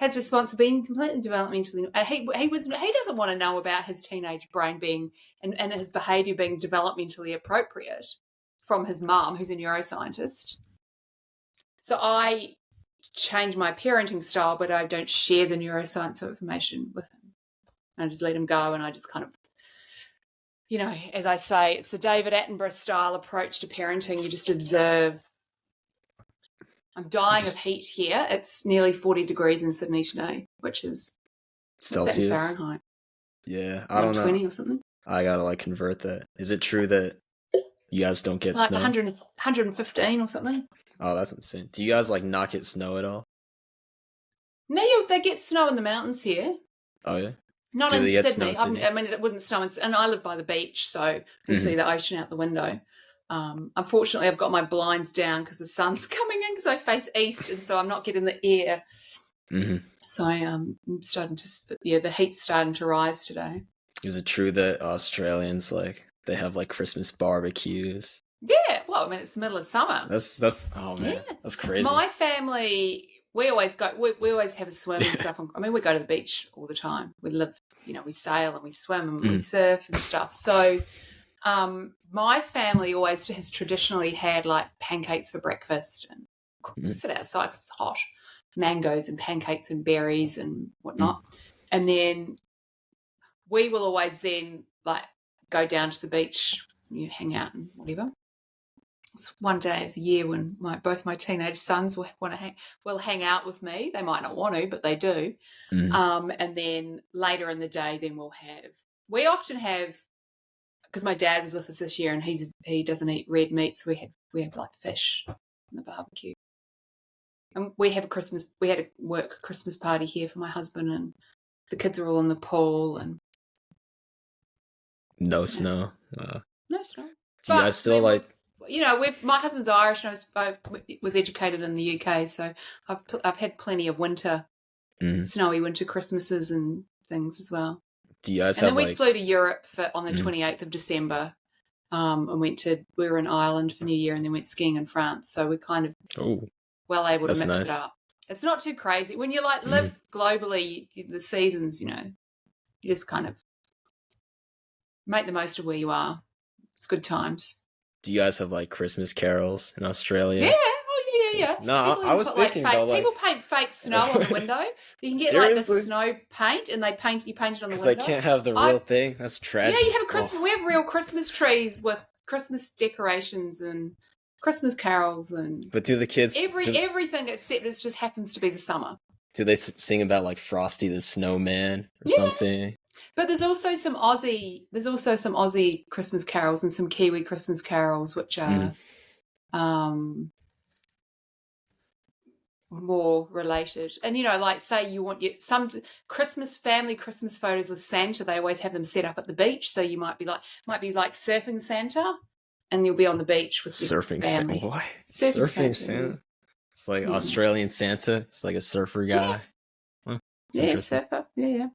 his response would be completely developmentally normal. And he doesn't want to know about his teenage brain being and his behaviour being developmentally appropriate from his mum, who's a neuroscientist. So I change my parenting style, but I don't share the neuroscience information with him. I just let him go, and I just kind of, as I say, it's the David Attenborough style approach to parenting. You just observe. I'm dying of heat here. It's nearly 40 degrees in Sydney today, which is Celsius, Fahrenheit. Yeah, I don't know. 20 or something. I gotta convert that. Is it true that you guys don't get snow? 115 or something. Oh, that's insane. Do you guys not get snow at all? No, they get snow in the mountains here. Oh yeah. Not in Sydney. I mean, it wouldn't snow, and I live by the beach, so I can see the ocean out the window. Unfortunately, I've got my blinds down because the sun's coming in because I face east, and so I'm not getting the air. So I'm starting to, the heat's starting to rise today. Is it true that Australians they have Christmas barbecues? Yeah, well, I mean, it's the middle of summer. That's oh man, yeah. That's crazy. My family, we always go. We always have a swim and stuff. I mean, we go to the beach all the time. We live, we sail and we swim and we surf and stuff. So, my family always has traditionally had pancakes for breakfast and sit outside 'cause it's hot, mangoes and pancakes and berries and whatnot. And then we will always then like go down to the beach, hang out and whatever. It's one day of the year when both my teenage sons will hang out with me. They might not want to, but they do. And then later in the day, then we often have, because my dad was with us this year and he doesn't eat red meat, so we have like fish on the barbecue. And we had a work Christmas party here for my husband, and the kids are all in the pool and no snow. No snow. Do you guys still like? My husband's Irish, and I was educated in the UK, so I've had plenty of snowy winter Christmases and things as well. Do you guys and then we flew to Europe on the 28th of December, and we were in Ireland for New Year, and then went skiing in France. So we're kind of well able to mix it up. It's not too crazy when you live globally. The seasons, you just kind of make the most of where you are. It's good times. Do you guys have like Christmas carols in Australia? Yeah. Oh, yeah. No, I was thinking people paint fake snow on the window. You can get like the snow paint, and you paint it on the window. Because they can't have the real thing. That's tragic. Yeah, you have we have real Christmas trees with Christmas decorations and Christmas carols But do the kids everything except it just happens to be the summer? Do they sing about like Frosty the Snowman or something? But there's also some Aussie Christmas carols and some Kiwi Christmas carols, which are more related. And like say you want some family Christmas photos with Santa, they always have them set up at the beach. So you might be like surfing Santa, and you'll be on the beach with your surfing family. Santa. Why? Surfing Santa. It's like Australian Santa. It's like a surfer guy. Surfer. Yeah.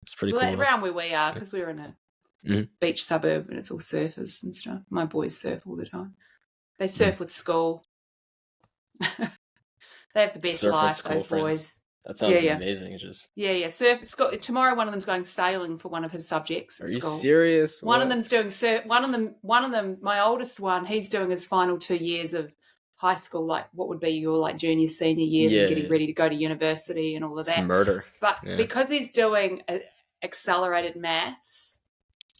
It's pretty cool. Around where we are, because we're in a beach suburb and it's all surfers and stuff. My boys surf all the time. They surf with school. They have the best life, those boys. That sounds amazing. Surf. Tomorrow, one of them's going sailing for one of his subjects at school. Are you serious? One of them's doing surf. One of them. My oldest one, he's doing his final 2 years of high school, like what would be your junior, senior years, and getting ready to go to university and all of that. It's murder. But because he's doing accelerated maths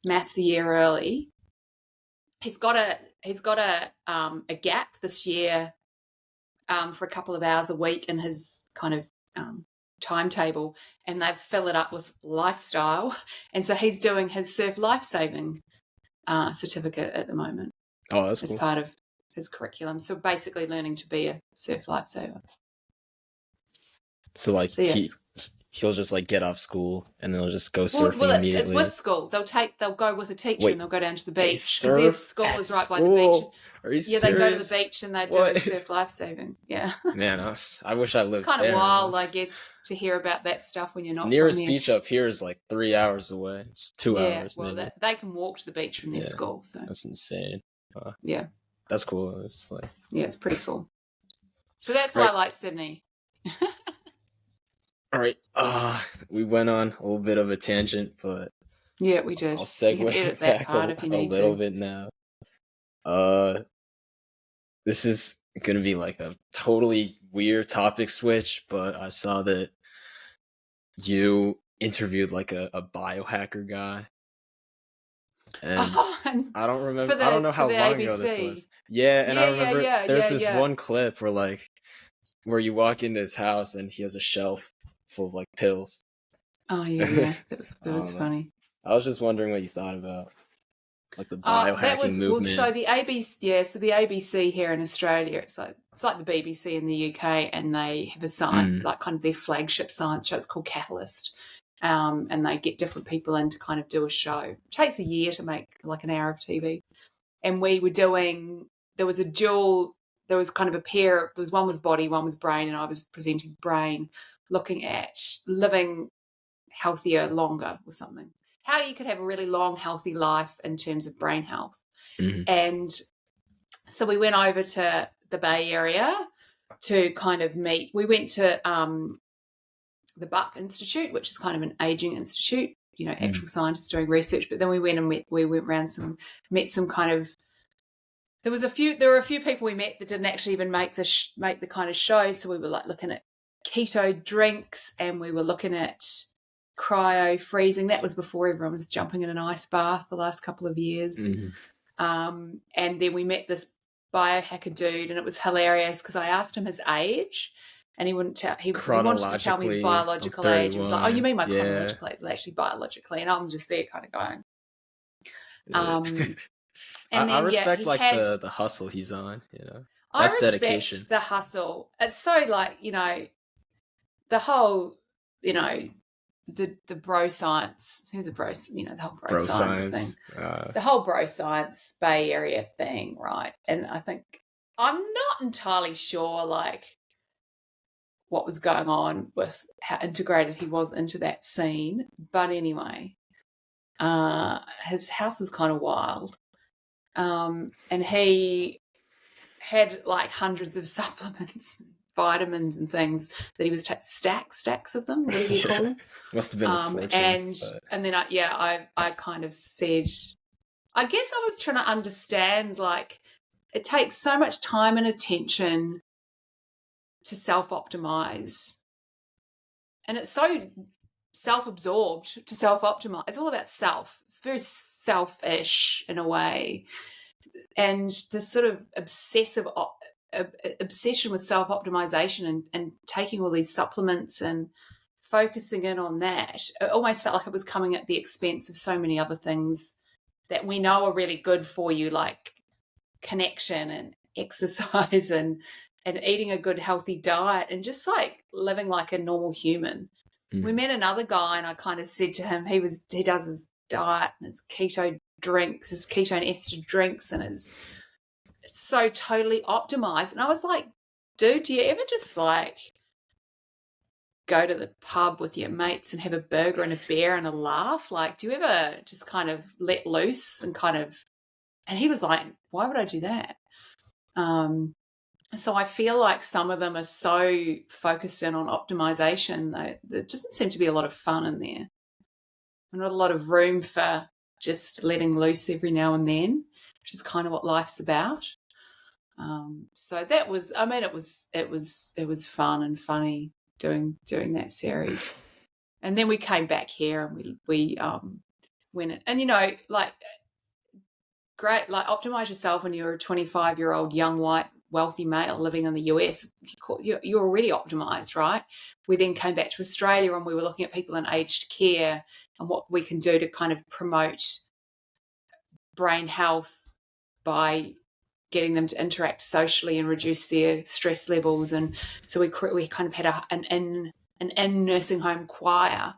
a year early, he's got a gap this year for a couple of hours a week in his kind of timetable, and they've filled it up with lifestyle, and so he's doing his surf life-saving certificate at the moment. Oh, that's cool. As part of his curriculum. So basically learning to be a surf lifesaver. So he'll just get off school and they'll just go surfing immediately. It's with school. They'll go with a teacher and they'll go down to the beach because their school is right by the beach. Are you serious? Yeah, they go to the beach and they're doing surf lifesaving. Yeah. Man, I wish I lived there. It's kind of wild, I guess, to hear about that stuff when you're not nearest beach up here is 3 hours away. It's 2 hours. Well, they can walk to the beach from their school. So that's insane. Yeah. That's cool. It's it's pretty cool. So that's why I like Sydney. All right. We went on a little bit of a tangent, but yeah, we did. I'll segue back a little bit now. This is going to be a totally weird topic switch, but I saw that you interviewed a biohacker guy. And I don't remember. I don't know how long ago this was. Yeah, and I remember there's this one clip where you walk into his house and he has a shelf full of pills. Oh yeah. That was funny. I was just wondering what you thought about the biohacking movement. So the ABC here in Australia, it's like the BBC in the UK, and they have a science kind of their flagship science show. It's called Catalyst. And they get different people in to kind of do a show. It takes a year to make an hour of TV. And we were there was kind of a pair, one was body, one was brain, and I was presenting brain, looking at living healthier longer or something. How you could have a really long, healthy life in terms of brain health. And so we went over to the Bay Area to kind of meet. We went to the Buck Institute, which is kind of an aging institute, actual scientists doing research. But then we went around met some kind of there were a few people we met that didn't actually even make the kind of show. So we were like looking at keto drinks, and we were looking at cryo freezing. That was before everyone was jumping in an ice bath the last couple of years. And then we met this biohacker dude, and it was hilarious because I asked him his age, and he wouldn't tell. He wanted to tell me his biological age. He was like, "Oh, you mean my chronological age?" Well, actually, biologically, and I'm just there, kind of going. And I respect the hustle he's on. That's dedication. The hustle. It's so like the whole the bro science. Who's a bro? The whole bro science thing. The whole bro science Bay Area thing, right? And I think I'm not entirely sure like what was going on with how integrated he was into that scene, but anyway, his house was kind of wild, and he had like hundreds of supplements, vitamins and things that he was stacks of them, whatever you call them. Must have been a fortune. And then I kind of said, I guess I was trying to understand, like, it takes so much time and attention to self-optimize, and it's so self-absorbed to self-optimize. It's all about self. It's very selfish in a way, and this sort of obsession with self-optimization and taking all these supplements and focusing in on that, it almost felt like it was coming at the expense of so many other things that we know are really good for you, like connection and exercise and eating a good healthy diet and just like living like a normal human. We met another guy, and I kind of said to him, he does his diet and his keto drinks, his keto and ester drinks, and it's so totally optimized. And I was like, dude, do you ever just like go to the pub with your mates and have a burger and a beer and a laugh? Like, do you ever just kind of let loose and and he was like, why would I do that? So I feel like some of them are so focused in on optimization that there doesn't seem to be a lot of fun in there. Not a lot of room for just letting loose every now and then, which is kind of what life's about. So that was, I mean, it was fun and funny doing that series. And then we came back here and we went, and like, great, like, optimize yourself when you're a 25-year-old young white wealthy male living in the US. You're already optimized, right? We then came back to Australia and we were looking at people in aged care and what we can do to kind of promote brain health by getting them to interact socially and reduce their stress levels. And so we kind of had an in nursing home choir,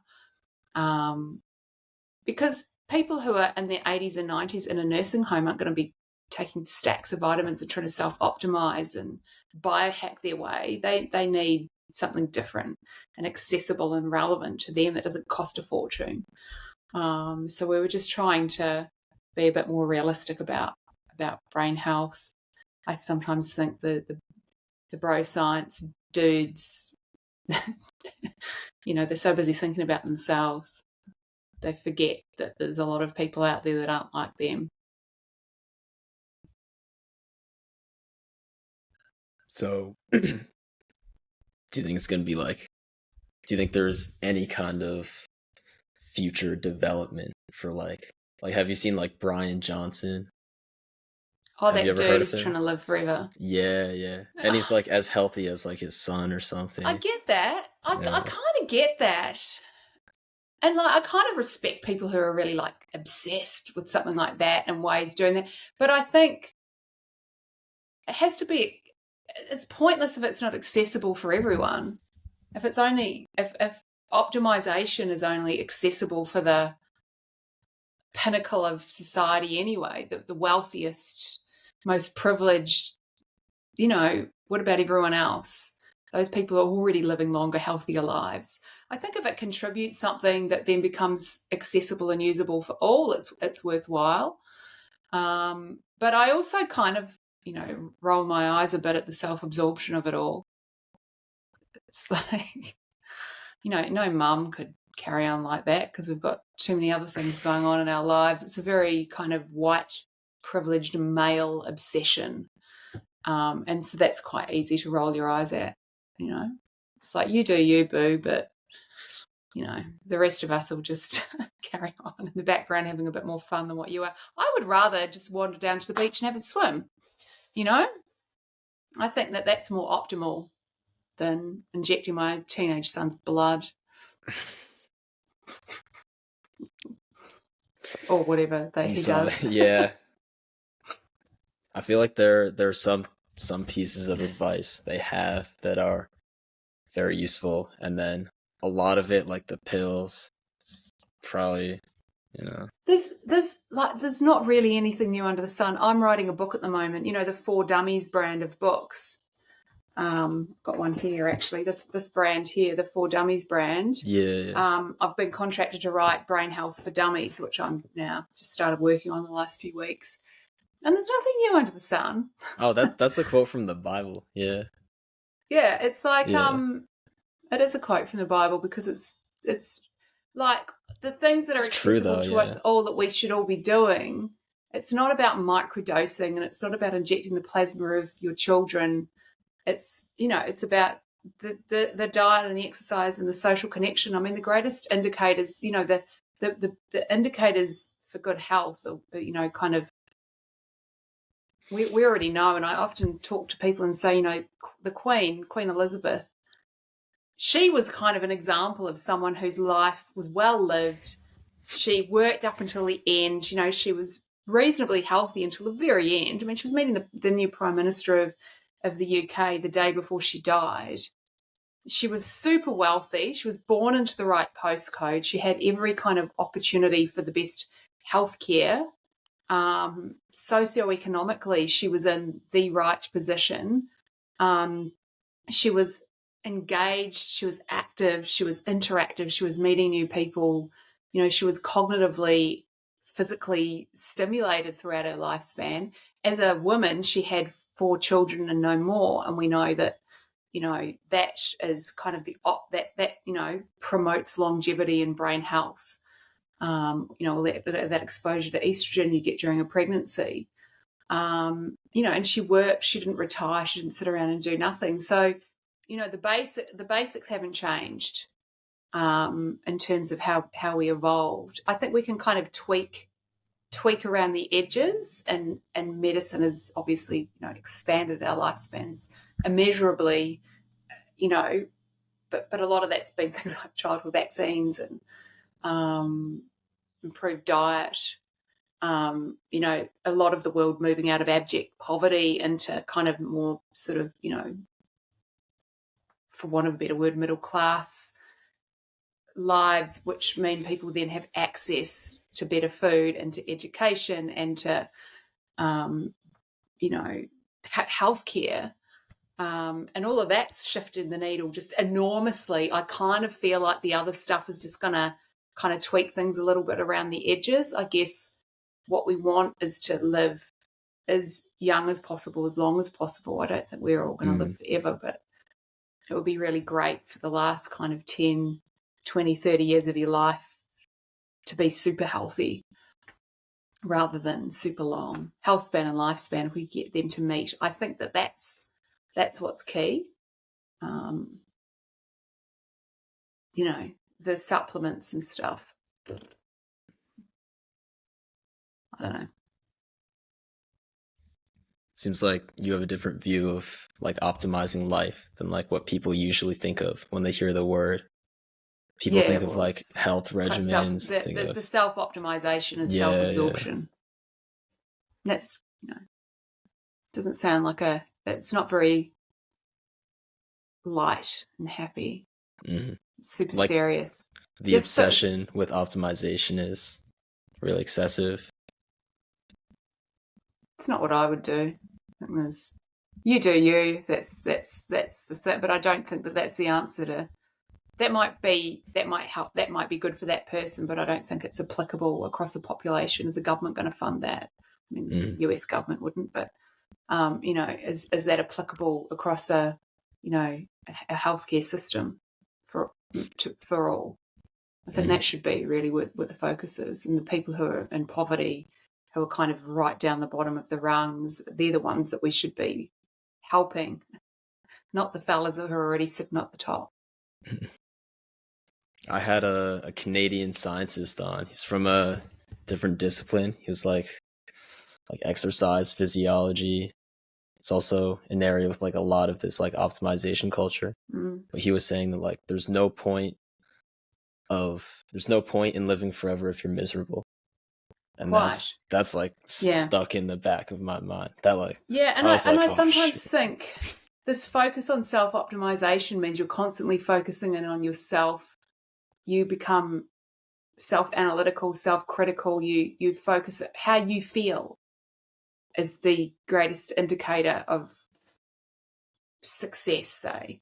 because people who are in their 80s and 90s in a nursing home aren't going to be taking stacks of vitamins and trying to self-optimize and biohack their way. They need something different and accessible and relevant to them that doesn't cost a fortune. So we were just trying to be a bit more realistic about brain health. I sometimes think the bro science dudes, they're so busy thinking about themselves, they forget that there's a lot of people out there that aren't like them. So, do you think it's going to be like, do you think there's any kind of future development for like have you seen like Brian Johnson? Oh, that dude is trying to live forever. Yeah. And he's like as healthy as like his son or something. I get that. I kind of get that. And like, I kind of respect people who are really like obsessed with something like that and ways doing that. But I think it has to be, it's pointless if it's not accessible for everyone. If optimization is only accessible for the pinnacle of society anyway, the wealthiest, most privileged, what about everyone else? Those people are already living longer, healthier lives. I think if it contributes something that then becomes accessible and usable for all, it's worthwhile. But I also kind of, roll my eyes a bit at the self-absorption of it all. It's like, no mum could carry on like that because we've got too many other things going on in our lives. It's a very kind of white privileged male obsession. And so that's quite easy to roll your eyes at, you know. It's like, you do you, boo, but, you know, the rest of us will just carry on in the background having a bit more fun than what you are. I would rather just wander down to the beach and have a swim, you know. I think that that's more optimal than injecting my teenage son's blood or whatever he does. Yeah. I feel like there are some pieces of advice they have that are very useful, and then a lot of it, like the pills, it's probably, you know. There's not really anything new under the sun. I'm writing a book at the moment, you know, the For Dummies brand of books. Got one here actually. This brand here, the For Dummies brand. Yeah. I've been contracted to write Brain Health for Dummies, which I'm now just started working on the last few weeks. And there's nothing new under the sun. Oh, that's a quote from the Bible. Yeah. Yeah, it's like it is a quote from the Bible, because it's like the things that are accessible to us all that we should all be doing. It's not about microdosing, and it's not about injecting the plasma of your children. It's, you know, it's about the diet and the exercise and the social connection. I mean, the greatest indicators, you know, the indicators for good health are, you know, kind of, we already know. And I often talk to people and say, you know, the Queen Elizabeth, she was kind of an example of someone whose life was well lived. She worked up until the end. You know, she was reasonably healthy until the very end. I mean, she was meeting the new Prime Minister of the UK the day before she died. She was super wealthy. She was born into the right postcode. She had every kind of opportunity for the best healthcare. Socioeconomically, she was in the right position. She was engaged, she was active, she was interactive, she was meeting new people. You know, she was cognitively, physically stimulated throughout her lifespan. As a woman, she had 4 children and no more, and we know that, you know, that is kind of that you know, promotes longevity and brain health. You know, that exposure to estrogen you get during a pregnancy. You know, and she worked, she didn't retire, she didn't sit around and do nothing. So, you know, the basics haven't changed in terms of how we evolved. I think we can kind of tweak around the edges, and medicine has obviously, you know, expanded our lifespans immeasurably, you know, but a lot of that's been things like childhood vaccines and improved diet. You know, a lot of the world moving out of abject poverty into kind of more sort of, you know, for want of a better word, middle class lives, which mean people then have access to better food and to education and to, you know, healthcare. And all of that's shifted the needle just enormously. I kind of feel like the other stuff is just going to kind of tweak things a little bit around the edges. I guess what we want is to live as young as possible, as long as possible. I don't think we're all going to live forever, but it would be really great for the last kind of 10, 20, 30 years of your life to be super healthy rather than super long. Health span and lifespan, if we get them to meet, I think that's what's key. You know, the supplements and stuff. I don't know. Seems like you have a different view of like optimizing life than like what people usually think of when they hear the word. People think of like health regimens. The self-optimization is self-absorption. Yeah. That's, you know, doesn't sound like it's not very light and happy. Mm-hmm. It's super like serious. The obsession with optimization is really excessive. It's not what I would do. You do you. That's the thing. But I don't think that that's the answer to. That might help. That might be good for that person, but I don't think it's applicable across a population. Is the government going to fund that? I mean, the US government wouldn't, but you know, is that applicable across a healthcare system for all? I think that should be really what the focus is, and the people who are in poverty, who are kind of right down the bottom of the rungs, they're the ones that we should be helping, not the fellas who are already sitting at the top. I had a Canadian scientist on. He's from a different discipline. He was like exercise physiology. It's also an area with like a lot of this like optimization culture. But he was saying that like there's no point in living forever if you're miserable. And that's like stuck in the back of my mind. That like I sometimes think this focus on self-optimization means you're constantly focusing in on yourself. You become self-analytical, self-critical. You focus on how you feel is the greatest indicator of success, say.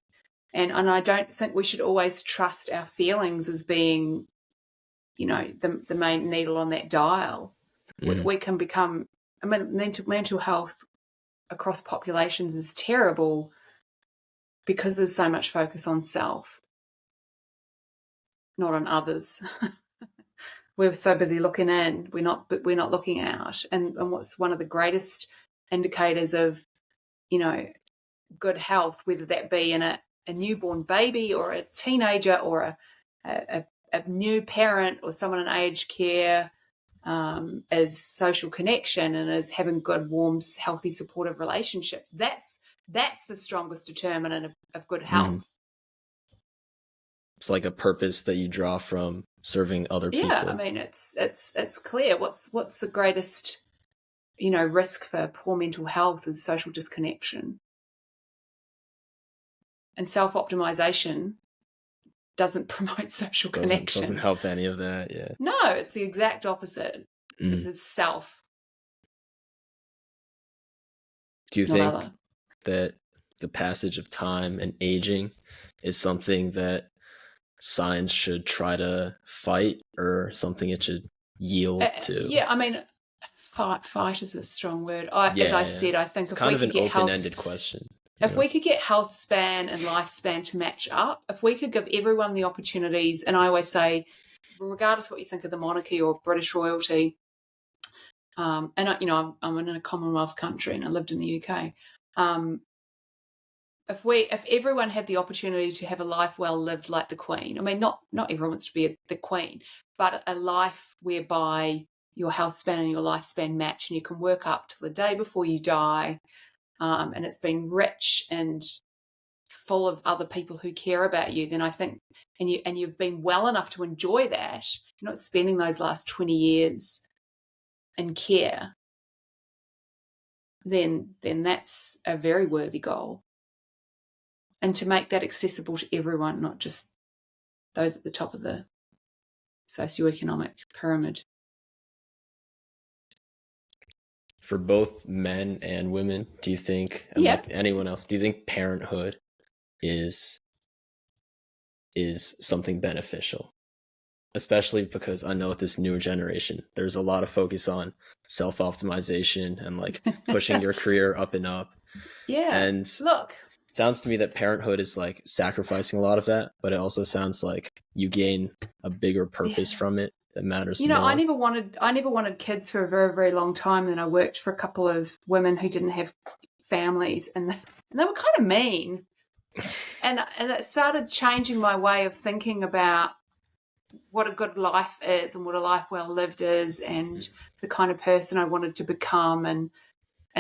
And I don't think we should always trust our feelings as being, the main needle on that dial. We can become, mental health across populations is terrible because there's so much focus on self, not on others. We're so busy looking in, we're not looking out. And what's one of the greatest indicators of, good health, whether that be in a newborn baby or a teenager or a new parent or someone in aged care, is social connection and is having good, warm, healthy, supportive relationships. That's the strongest determinant of good health. It's like a purpose that you draw from serving other people. Yeah, I mean, it's clear. What's the greatest, risk for poor mental health is social disconnection. And self-optimization doesn't promote social connection. Doesn't help any of that, yeah. No, it's the exact opposite. It's a self. Do you think that the passage of time and aging is something that science should try to fight or something it should yield to? Yeah, I mean, fight is a strong word. As I said, I think it's kind of an open-ended question. If we could get health span and lifespan to match up, if we could give everyone the opportunities, and I always say, regardless of what you think of the monarchy or British royalty, and I'm in a Commonwealth country and I lived in the UK. If everyone had the opportunity to have a life well lived like the Queen, I mean, not everyone wants to be the Queen, but a life whereby your health span and your lifespan match, and you can work up till the day before you die. And it's been rich and full of other people who care about you, then I think, and you've been well enough to enjoy that, you're not spending those last 20 years in care, then that's a very worthy goal. And to make that accessible to everyone, not just those at the top of the socioeconomic pyramid. For both men and women, do you think, and like anyone else, do you think parenthood is something beneficial? Especially because I know with this newer generation, there's a lot of focus on self-optimization and like pushing your career up and up. Yeah. And look, it sounds to me that parenthood is like sacrificing a lot of that, but it also sounds like you gain a bigger purpose from it that matters more. I never wanted kids for a very, very long time. And then I worked for a couple of women who didn't have families, and they were kind of mean. and that started changing my way of thinking about what a good life is and what a life well lived is, and the kind of person I wanted to become, and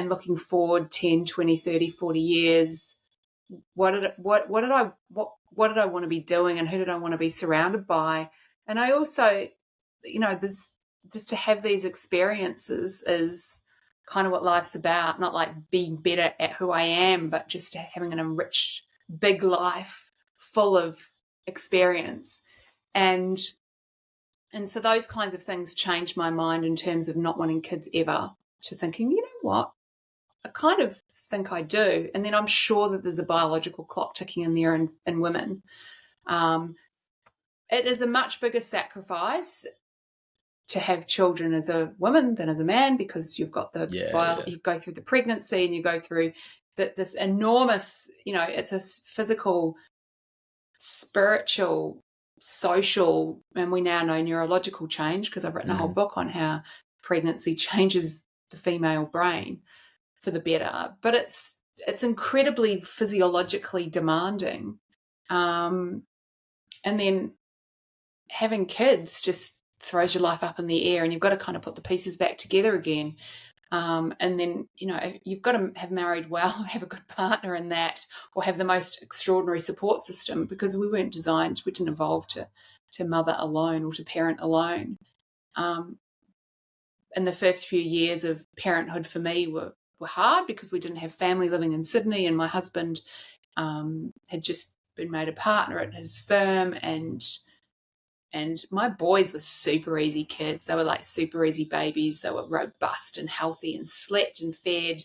looking forward 10, 20, 30, 40 years. What did I want to be doing, and who did I want to be surrounded by? And I also, this, just to have these experiences is kind of what life's about, not like being better at who I am, but just having an enriched big life full of experience. And so those kinds of things changed my mind in terms of not wanting kids ever, to thinking, you know what, I kind of think I do. And then I'm sure that there's a biological clock ticking in there in women. It is a much bigger sacrifice to have children as a woman than as a man, because you've got you go through the pregnancy and you go through this enormous, it's a physical, spiritual, social, and we now know neurological change, because I've written a whole book on how pregnancy changes the female brain for the better, but it's incredibly physiologically demanding. And then having kids just throws your life up in the air, and you've got to kind of put the pieces back together again. And then, you've got to have married well, have a good partner in that, or have the most extraordinary support system, because we didn't evolve to mother alone or to parent alone. And the first few years of parenthood for me were hard because we didn't have family living in Sydney, and my husband had just been made a partner at his firm, and my boys were super easy kids. They were like super easy babies. They were robust and healthy and slept and fed.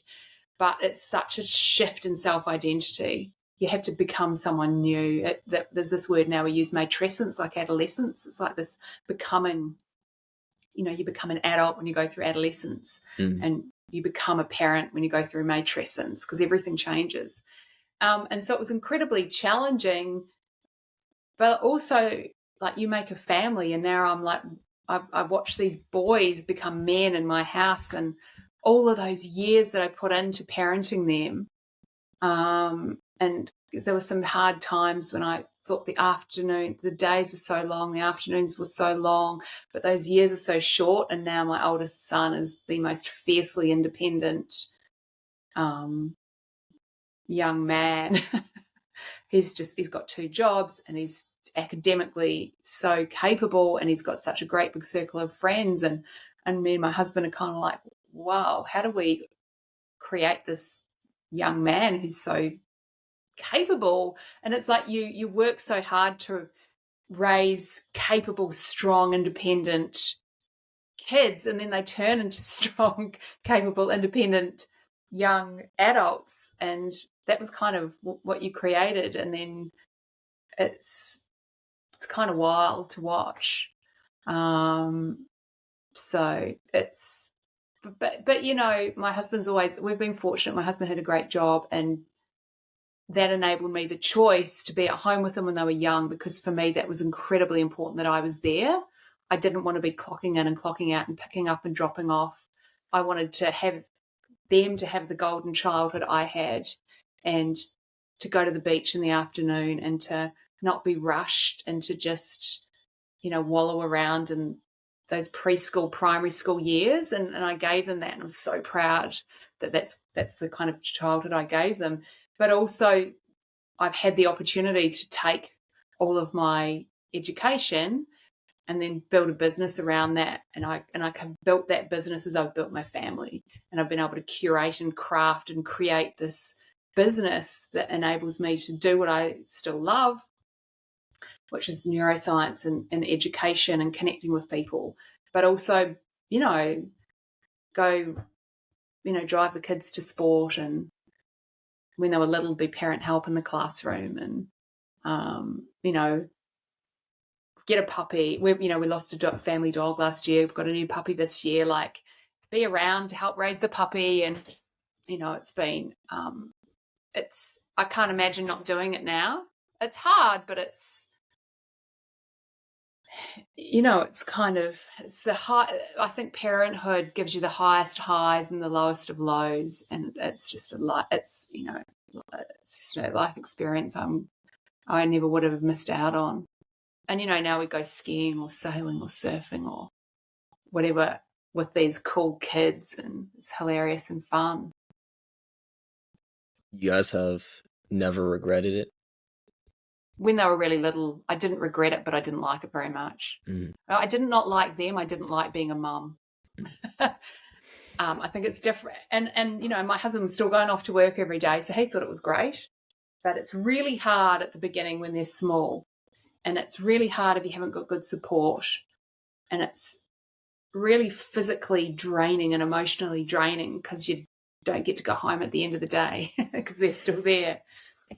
But it's such a shift in self-identity. You have to become someone new. There's this word now we use, matrescence, like adolescence. It's like this becoming, you become an adult when you go through adolescence, and you become a parent when you go through matrescence, because everything changes. And so it was incredibly challenging, but also, like, you make a family, and now I'm like, I watch these boys become men in my house, and all of those years that I put into parenting them. And there were some hard times when I thought the days were so long, the afternoons were so long, but those years are so short. And now my oldest son is the most fiercely independent young man. He's got 2 jobs, and he's academically so capable, and he's got such a great big circle of friends, and me and my husband are kind of like, wow, how do we create this young man who's so capable? And it's like you work so hard to raise capable, strong, independent kids, and then they turn into strong, capable, independent young adults, and that was kind of what you created. And then it's kind of wild to watch. So it's, but my husband's we've been fortunate. My husband had a great job, and that enabled me the choice to be at home with them when they were young, because for me that was incredibly important, that I was there. I didn't want to be clocking in and clocking out and picking up and dropping off. I wanted to have them to have the golden childhood I had, and to go to the beach in the afternoon, and to not be rushed, and to just, wallow around in those preschool, primary school years. And I gave them that, and I'm so proud that that's the kind of childhood I gave them. But also, I've had the opportunity to take all of my education and then build a business around that. And I have built that business as I've built my family. And I've been able to curate and craft and create this business that enables me to do what I still love, which is neuroscience and education and connecting with people, but also, go, drive the kids to sport, and when they were little, be parent help in the classroom, and, get a puppy. We lost a family dog last year. We've got a new puppy this year, like, be around to help raise the puppy. And, it's been, I can't imagine not doing it now. It's hard, but it's, it's kind of, it's the high. I think parenthood gives you the highest highs and the lowest of lows, and it's just it's just a life experience I never would have missed out on. And now we go skiing or sailing or surfing or whatever with these cool kids, and it's hilarious and fun. You guys have never regretted it? When they were really little, I didn't regret it, but I didn't like it very much. I did not like them. I didn't like being a mum. I think it's different. And my husband was still going off to work every day, so he thought it was great. But it's really hard at the beginning when they're small. And it's really hard if you haven't got good support. And it's really physically draining and emotionally draining, because you don't get to go home at the end of the day because they're still there.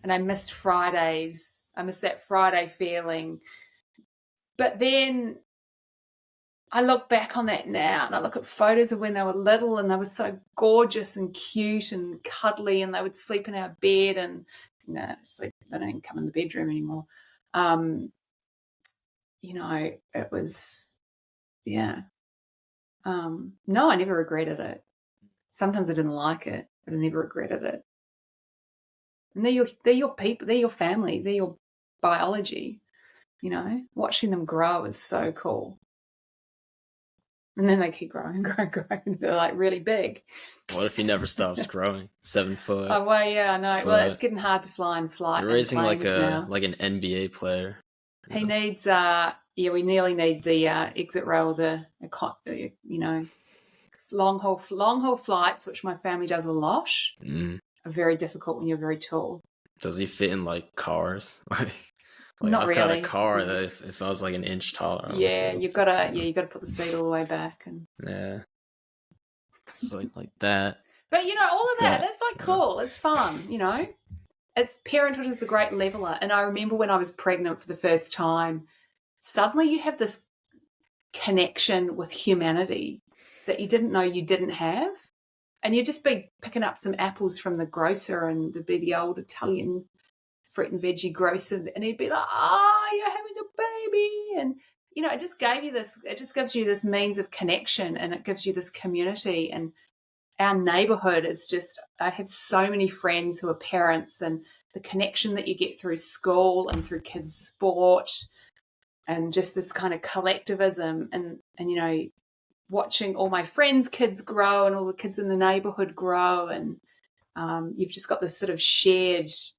And I missed Fridays. I missed that Friday feeling. But then I look back on that now, and I look at photos of when they were little, and they were so gorgeous and cute and cuddly, and they would sleep in our bed, and they don't come in the bedroom anymore. It was, yeah. No, I never regretted it. Sometimes I didn't like it, but I never regretted it. And they're your people, they're your family, they're your biology. You know, watching them grow is so cool. And then they keep growing, growing. They're like really big. What if he never stops growing? 7 foot. Oh well, yeah, I know. Well, it's getting hard to fly in flight. You're raising like an NBA player. He needs. We nearly need the exit rail, long haul flights, which my family does a lot. Are very difficult when you're very tall. Does he fit in like cars? Like Not I've really. got a car that if I was like an inch taller. Yeah, you've got to put the seat all the way back and. Yeah. It's like that. But all of that, that's like cool. It's fun, Parenthood is the great leveler. And I remember when I was pregnant for the first time, suddenly you have this connection with humanity that you didn't know you didn't have. And you'd just be picking up some apples from the grocer, and there'd be the old Italian fruit and veggie grocer, and he'd be like, you're having a baby. And, it just gives you this means of connection, and it gives you this community. And our neighborhood is just, I have so many friends who are parents, and the connection that you get through school and through kids' sport, and just this kind of collectivism, and watching all my friends' kids grow and all the kids in the neighborhood grow, and you've just got this sort of sharedness,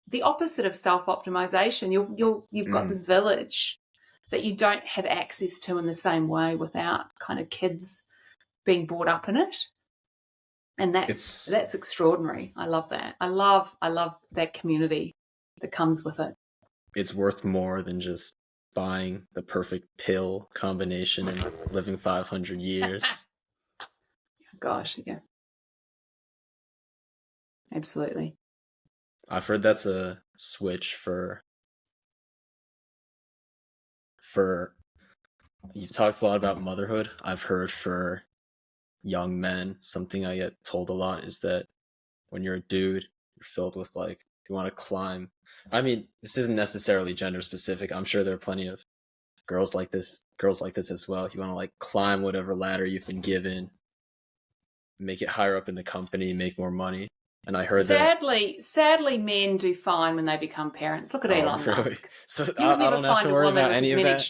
the opposite of self-optimization. You've got this village that you don't have access to in the same way without kind of kids being brought up in it. And that's extraordinary. I love that. I love that community that comes with it. It's worth more than just buying the perfect pill combination and living 500 years. Gosh, yeah. Absolutely. I've heard that's a switch for you've talked a lot about motherhood. I've heard for young men, something I get told a lot is that when you're a dude, you're filled with like, you want to climb. I mean, this isn't necessarily gender specific. I'm sure there are plenty of girls like this as well. You want to like climb whatever ladder you've been given, make it higher up in the company, make more money. And I heard sadly, men do fine when they become parents. Look at Elon Musk. So I don't have to worry about any of that.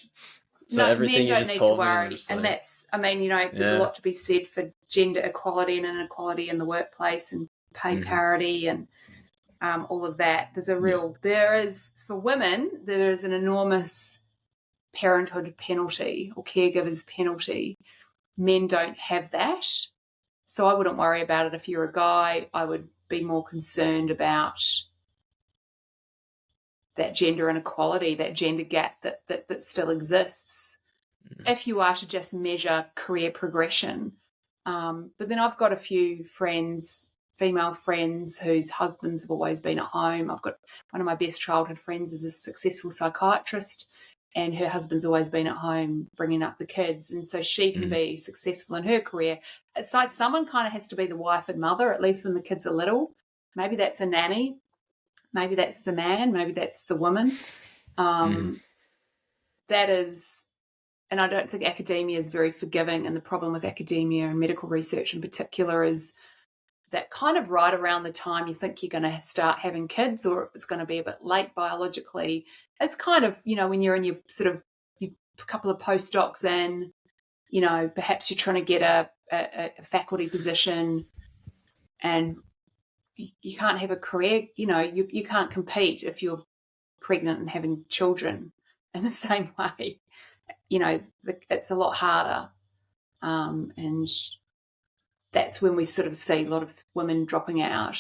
So everything men don't need to worry. And that's, there's a lot to be said for gender equality and inequality in the workplace, and pay parity, and all of that. There is, for women, there is an enormous parenthood penalty or caregivers penalty. Men don't have that. So I wouldn't worry about it if you're a guy. I would be more concerned about that gender inequality, that gender gap that still exists, if you are to just measure career progression. But then I've got a few friends, female friends, whose husbands have always been at home. I've got one of my best childhood friends is a successful psychiatrist, and her husband's always been at home bringing up the kids. And so she can be successful in her career. It's like someone kind of has to be the wife and mother, at least when the kids are little. Maybe that's a nanny. Maybe that's the man. Maybe that's the woman. That is, and I don't think academia is very forgiving. And the problem with academia and medical research in particular is that kind of right around the time you think you're going to start having kids, or it's going to be a bit late biologically, it's kind of, when you're in your sort of a couple of postdocs in, perhaps you're trying to get a faculty position, and you can't have a career, you can't compete if you're pregnant and having children in the same way. It's a lot harder. And that's when we sort of see a lot of women dropping out.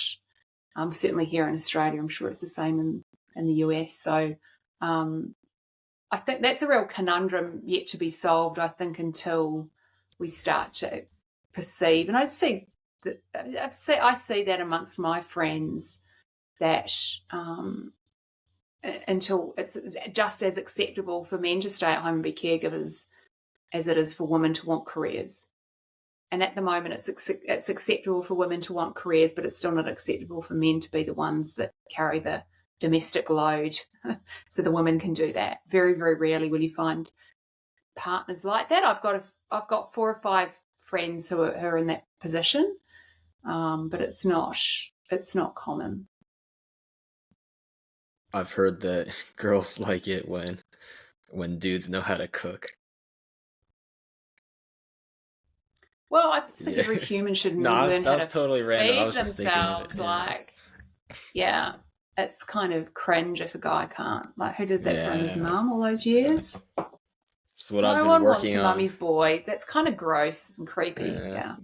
Certainly here in Australia, I'm sure it's the same in the US. So I think that's a real conundrum yet to be solved, I think, until we start to perceive. And I see that amongst my friends, that until it's just as acceptable for men to stay at home and be caregivers as it is for women to want careers. And at the moment, it's acceptable for women to want careers, but it's still not acceptable for men to be the ones that carry the domestic load. So the women can do that. Very, very rarely will you find partners like that. I've got 4 or 5 friends who are in that position, but it's not common. I've heard that girls like it when dudes know how to cook. Well, I think every human should learn how to totally random. feed themselves. Yeah, it's kind of cringe if a guy can't. Like, who did that for him? His mum all those years? That's what I've been working on. No one wants a mummy's boy. That's kind of gross and creepy. Yeah.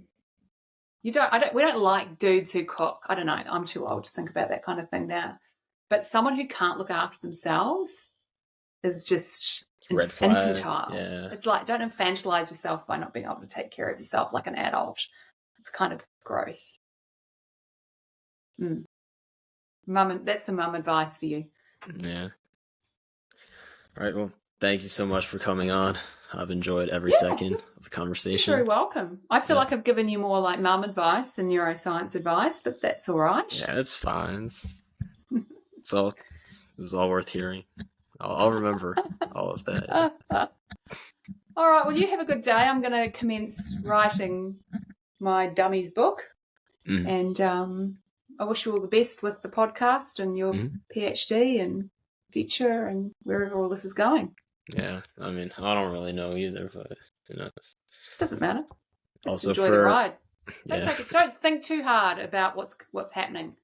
We don't like dudes who cook. I don't know. I'm too old to think about that kind of thing now. But someone who can't look after themselves is just red flag. Infantile. Yeah. It's like, don't infantilize yourself by not being able to take care of yourself like an adult. It's kind of gross. That's some mum advice for you. Yeah. All right. Well, thank you so much for coming on. I've enjoyed every second of the conversation. You're very welcome. I feel like I've given you more like mum advice than neuroscience advice, but that's all right. Yeah, it's fine. It was all worth hearing. I'll remember all of that. All right. Well, you have a good day. I'm going to commence writing my dummies book, and I wish you all the best with the podcast and your PhD and future and wherever all this is going. Yeah, I mean, I don't really know either, but who knows? Doesn't matter. Just also enjoy the ride. Don't think too hard about what's happening.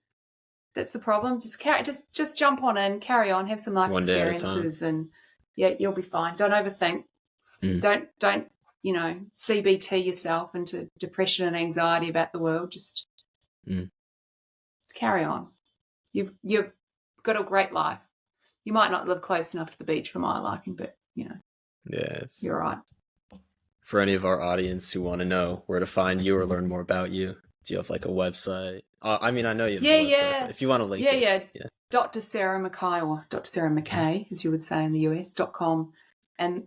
That's the problem. Just jump on in, carry on, have some life experiences, and you'll be fine. Don't overthink. Don't CBT yourself into depression and anxiety about the world. Just carry on. You've got a great life. You might not live close enough to the beach for my liking, but you're right. For any of our audience who want to know where to find you or learn more about you, do you have like a website? I mean, I know you have a website. If you want to link it. Yeah. Dr. Sarah McKay, or Dr. Sarah McKay, as you would say in the US.com. And,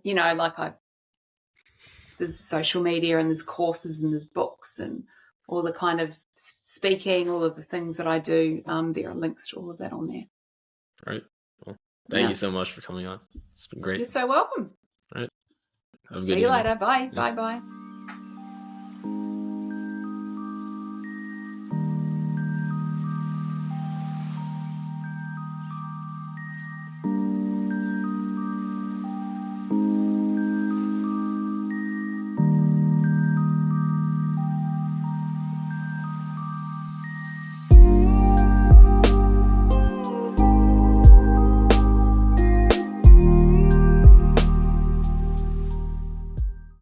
there's social media and there's courses and there's books and all the kind of speaking, all of the things that I do. There are links to all of that on there. All right. Well, thank you so much for coming on. It's been great. You're so welcome. All right. See you later. Bye. Yeah. Bye.